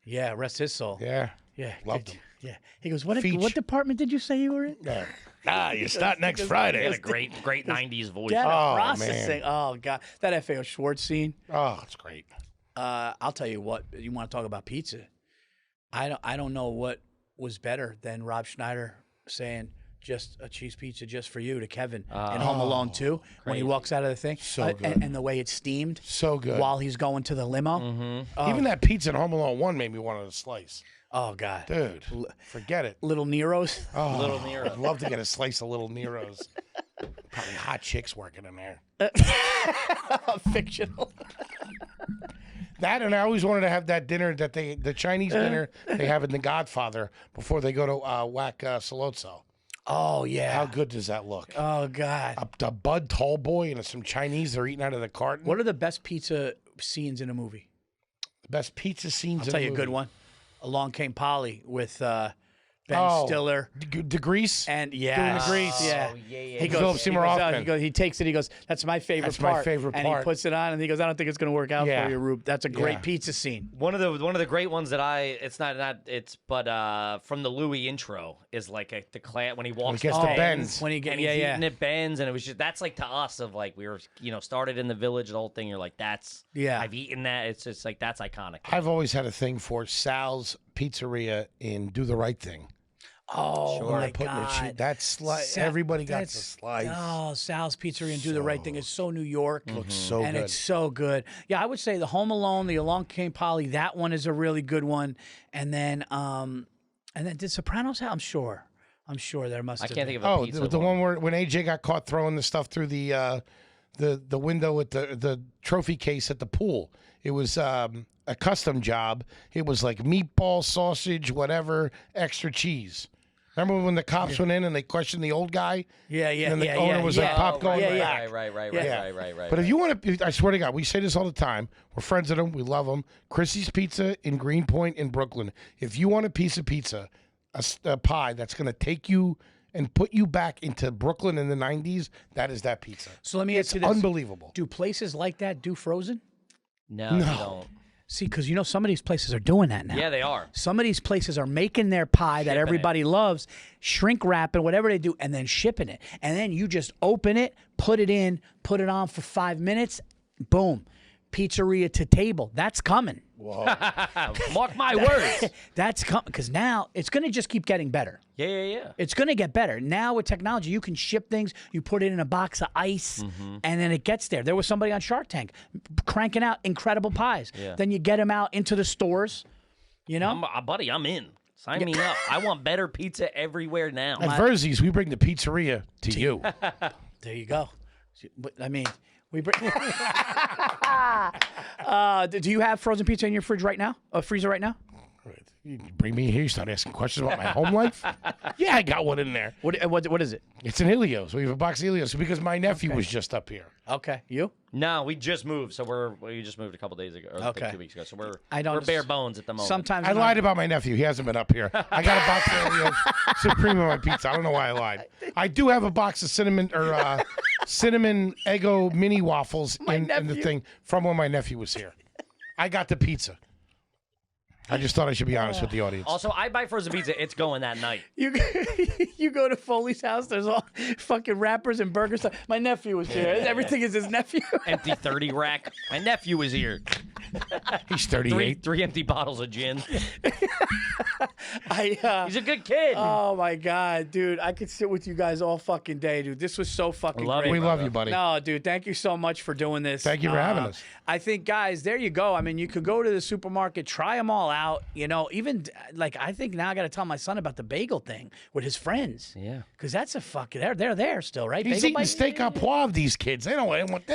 Yeah, rest his soul. Yeah. Yeah. Loved good. him. Yeah. He goes, what Feach. department did you say you were in? Yeah. You start next Friday. He had a great '90s voice. Data Oh, processing. Oh God, that FAO Schwartz scene. Oh, it's great. I'll tell you what. You want to talk about pizza? I don't know what was better than Rob Schneider saying just a cheese pizza just for you to Kevin in Home Alone 2 when he walks out of the thing. So good. And the way it's steamed. So good. While he's going to the limo. Even that pizza in Home Alone 1 made me want to slice. Oh, God. Dude, forget it. Little Nero's. Oh, Little Nero. I'd love to get a slice of Little Nero's. Probably hot chicks working in there. Fictional. That, and I always wanted to have that dinner that the Chinese dinner they have in The Godfather before they go to Whack Salotso. Oh, yeah. How good does that look? Oh, God. A Bud Tall Boy and some Chinese they're eating out of the carton. What are the best pizza scenes in a movie? The best pizza scenes I'll in tell a you a movie? good one. Along Came Polly with Ben Stiller. DeGrease? And Doing the grease. Yeah. Oh, yeah. He Philip goes, Seymour Hoffman. he takes it, he goes, that's my favorite That's my part. favorite and part. he puts it on and he goes, I don't think it's gonna work out Yeah. for you, Rube. That's a great Yeah. pizza scene. One of the great ones that from the Louis intro is like the clan when he walks gets to the Benz. When he and gets he's eating at Ben's, and it was just that's like to us of like we were started in the village, the whole thing. You're like I've eaten that. It's just like that's iconic. I've always had a thing for Sal's Pizzeria in Do the Right Thing. Oh When my they're putting the God. that slice, everybody got the slice. Oh, Sal's Pizzeria and Do the Right Thing is so New York. Looks so And good. it's so good. Yeah, I would say the Home Alone, the Along Came Polly, that one is a really good one. And then did Sopranos have? I'm sure there must I have can't been. think of a Oh, pizza. the one where when AJ got caught throwing the stuff through the window with the trophy case at the pool. It was a custom job. It was like meatball, sausage, whatever, extra cheese. Remember when the cops went in and they questioned the old guy? Yeah. And then the owner was like, "Pop going back." Right. But if you want to, I swear to God, we say this all the time. We're friends with them. We love them. Chrissy's Pizza in Greenpoint in Brooklyn. If you want a piece of pizza, a pie that's going to take you and put you back into Brooklyn in the 90s, that is that pizza. So let me ask It's you this. unbelievable. Do places like that do frozen? No, you don't. See, because some of these places are doing that now. Yeah, they are. Some of these places are making their pie that everybody loves, shrink wrapping, whatever they do, and then shipping it. And then you just open it, put it in, put it on for 5 minutes, boom. Pizzeria to table. That's coming. Mark my words. That's coming. Because now it's going to just keep getting better. Yeah. It's going to get better. Now with technology, you can ship things. You put it in a box of ice, and then it gets there. There was somebody on Shark Tank cranking out incredible pies. Yeah. Then you get them out into the stores, Buddy, I'm in. Sign me up. I want better pizza everywhere now. At Virzi's, we bring the pizzeria to you. There you go. But, I mean, we bring. Do you have frozen pizza in your fridge right now? A freezer right now? You bring me here, you start asking questions about my home life? Yeah, I got one in there. What is it? It's an Helios. We have a box of Helios because my nephew was just up here. Okay, you? No, we just moved. So we just moved a couple days ago, or like Okay. 2 weeks ago. So we're don't- we're bare bones at the moment. Sometimes I lied about my nephew. He hasn't been up here. I got a box of Helios Supreme on my pizza. I don't know why I lied. I do have a box of cinnamon Eggo mini waffles in the nephew. thing from when my nephew was here. I got the pizza. I just thought I should be honest with the audience. Also, I buy frozen pizza. It's going that night. You you go to Foley's house. There's all fucking wrappers and burger stuff. My nephew was here. Everything is his nephew. Empty 30 rack. My nephew is here. He's 38. Three empty bottles of gin. He's a good kid. Oh my god, dude! I could sit with you guys all fucking day, dude. This was so fucking Love great. We love you, buddy. No, dude, thank you so much for doing this. Thank you for having us. I think, guys, there you go. I mean, you could go to the supermarket, try them all out. Even like I think now I got to tell my son about the bagel thing with his friends. Yeah. Because that's a fucking they're there still, right? He's Bagel eating bite? steak au poivre, these kids. They don't want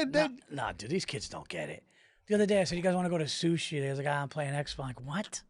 No, dude, these kids don't get it. The other day I said, "You guys want to go to sushi?" There's a guy I'm playing Xbox. I'm like, what?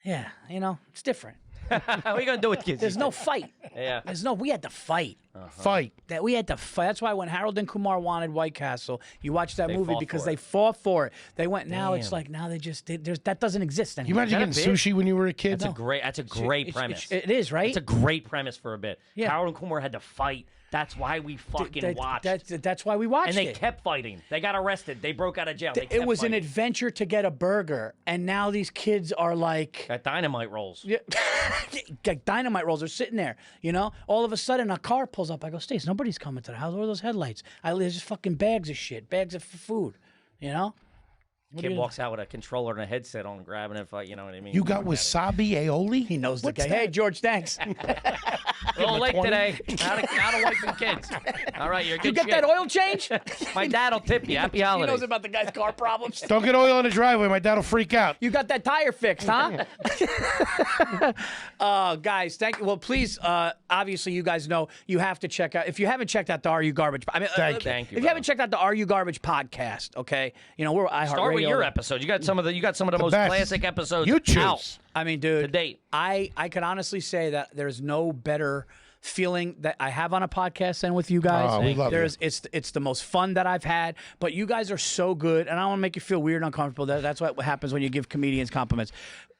Yeah, it's different. What are you going to do with kids? There's no fight. Yeah. We had to fight. fight. That we had to fight. That's why when Harold and Kumar wanted White Castle, you watched that movie fought because for they it. fought for it. They went. Now it's Damn. like that doesn't exist You anymore. imagine that a getting bit? sushi when you were a kid? That's a great premise. It is, right? It's a great premise for a bit. Yeah. Harold and Kumar had to fight. That's why we fucking watched. That's why we watched And they it. kept fighting. They got arrested. They broke out of jail. They It kept was an fighting. adventure to get a burger, and now these kids are like. Got dynamite rolls. Yeah, like dynamite rolls are sitting there, All of a sudden, a car pulls up. I go, Stace, nobody's coming to the house. Where are those headlights? There's just fucking bags of shit, bags of food, Kid walks out with a controller and a headset on, grabbing it. You know what I mean? You got wasabi aioli? He knows the What's guy. that? Hey, George, thanks. A little late today. Out of wife and kids. All right, you're good. You get that oil change? My dad will tip you. Happy He holidays. knows about the guy's car problems. Don't get oil in the driveway. My dad will freak out. You got that tire fixed, huh? Guys, thank you. Well, please, obviously, you guys know you have to check out. If you haven't checked out the Are You Garbage, Thank you, If you brother. haven't checked out the Are You Garbage podcast, okay, we're iHeartRadio. Start with your episode. You got some of the most best. classic episodes. You choose. out. I mean, dude, To date. I can honestly say that there's no better feeling that I have on a podcast than with you guys. Oh, we love you. It's the most fun that I've had. But you guys are so good, and I don't want to make you feel weird and uncomfortable. That's what happens when you give comedians compliments.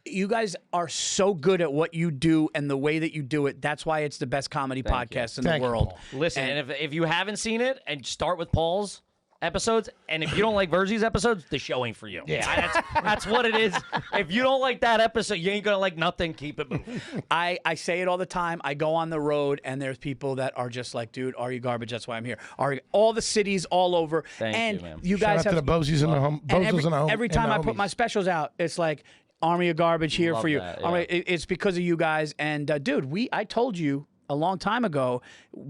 You guys are so good at what you do and the way that you do it. That's why it's the best comedy podcast in Thank the you, world. Paul. Listen, and if you haven't seen it, and start with Paul's episodes, and if you don't like Virzi's episodes, the show ain't for you. Yeah. That's what it is. If you don't like that episode, you ain't gonna like nothing. Keep it moving. I say it all the time. I go on the road, and there's people that are just like, dude, Are You Garbage? That's why I'm here. All the cities all over. Thank and you, man. you Shout guys out have to the Bozies and the and Bozos and the home. every and time the I put my homies. specials out, it's like Army of Garbage here Love for you. that, Army- it's because of you guys. And dude, I told you a long time ago,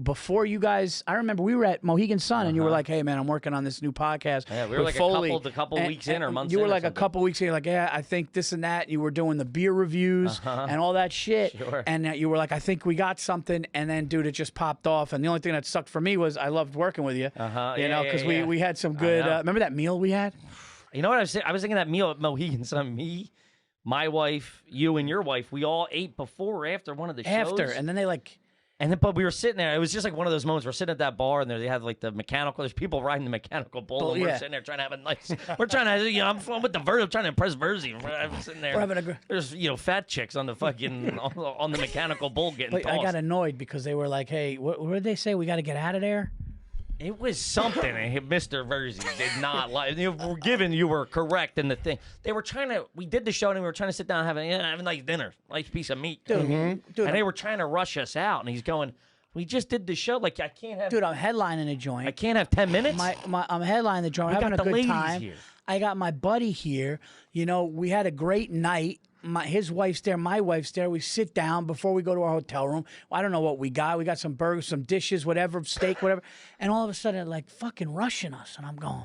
before you guys, I remember we were at Mohegan Sun, and you were like, "Hey, man, I'm working on this new podcast." Yeah, we were with like Foley. a couple weeks in or months You in were or like a something. couple weeks in. You're like, "Yeah, I think this and that." You were doing the beer reviews and all that shit. Sure. And you were like, "I think we got something." And then, dude, it just popped off. And the only thing that sucked for me was I loved working with you. You Yeah, know, yeah, because yeah. we had some good. know. Remember that meal we had? You know what I was saying? I was thinking that meal at Mohegan Sun. Me, my wife, you, and your wife. We all ate before or after one of the shows. After, and then they like. And then, but we were sitting there. It was just like one of those moments. We're sitting at that bar, and they have like the mechanical. There's people riding the mechanical bull, and we're yeah. sitting there trying to have a nice. We're trying to, I'm with the Virzi. I'm trying to impress Virzi. I'm sitting there. We're having a There's fat chicks on the fucking on the mechanical bull getting But I tossed. got annoyed because they were like, "Hey, what did they say? We got to get out of there." It was something, and Mr. Virzi did not like. You were correct in the thing. They were trying to. We did the show, and we were trying to sit down and have a nice dinner, nice piece of meat, Dude, and they were trying to rush us out. And he's going, "We just did the show. Like I can't have. Dude, I'm headlining a joint. I can't have 10 minutes. I'm headlining the joint. We Having got a the good ladies time. here. I got my buddy here. You know, we had a great night. His wife's there, my wife's there. We sit down before we go to our hotel room. I don't know what we got. We got some burgers, some dishes, whatever, steak, whatever. And all of a sudden, like fucking rushing us. And I'm going,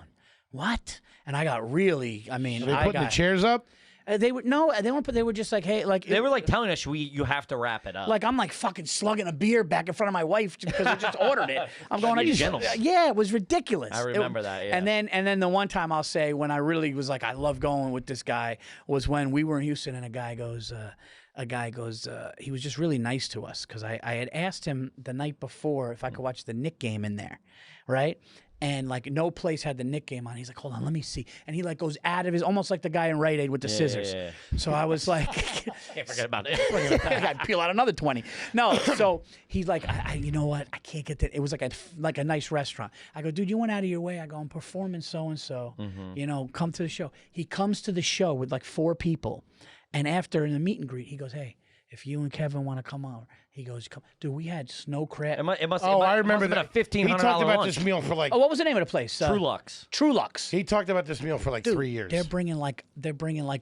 what? And I got really, I mean, They putting the chairs up. They were no, they weren't. But they were just like, hey, like They were like telling us you have to wrap it up. like I'm like fucking slugging a beer back in front of my wife because I just ordered it. I'm going, be gentle. yeah, it was ridiculous. I remember that, yeah. And then the one time I'll say when I really was like, I love going with this guy was when we were in Houston and a guy goes, he was just really nice to us because I had asked him the night before if I could watch the Knick game in there, right? And like no place had the Knick game on. He's like, hold on, let me see. And he like goes out of his, almost like the guy in Rite Aid with the scissors. yeah. So I was like, Can't forget about it. I'd peel out another 20. No, so he's like, you know what? I can't get that. It was like a nice restaurant. I go, dude, you went out of your way. I go, I'm performing so-and-so. You know, come to the show. He comes to the show with like 4 people. And after in the meet and greet, he goes, hey, if you and Kevin want to come over, he goes, come. Dude, we had snow crab. I remember that. It must have been a $1,500 He talked about lunch. this meal for like. Oh, what was the name of the place? True Lux. True Lux. He talked about this meal for like 3 years. They're bringing like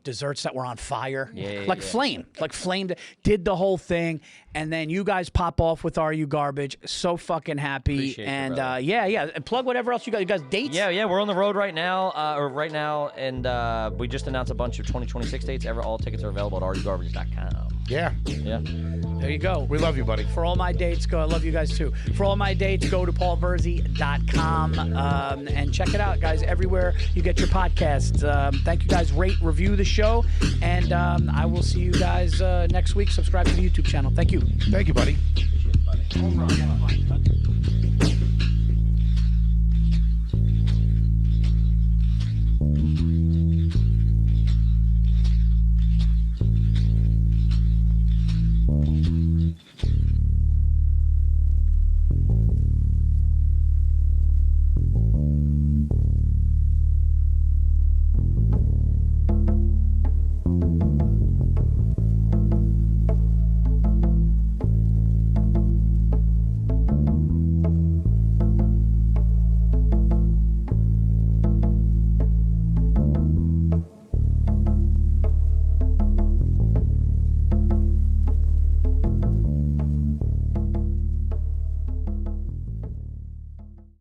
desserts that were on fire, Yeah, like flamed. Did the whole thing, and then you guys pop off with Are You Garbage? So fucking happy, Appreciate you, and brother. yeah, and plug whatever else you got. You guys dates? Yeah, we're on the road right now, and we just announced a bunch of 2026 dates. All tickets are available at areyougarbage.com. Yeah. Yeah. There you go. We love you, buddy. For all my dates, I love you guys too. For all my dates, go to paulvirzi.com and check it out, guys. Everywhere you get your podcasts. Thank you guys. Rate, review the show, and I will see you guys next week. Subscribe to the YouTube channel. Thank you. Thank you, buddy. Appreciate it, buddy.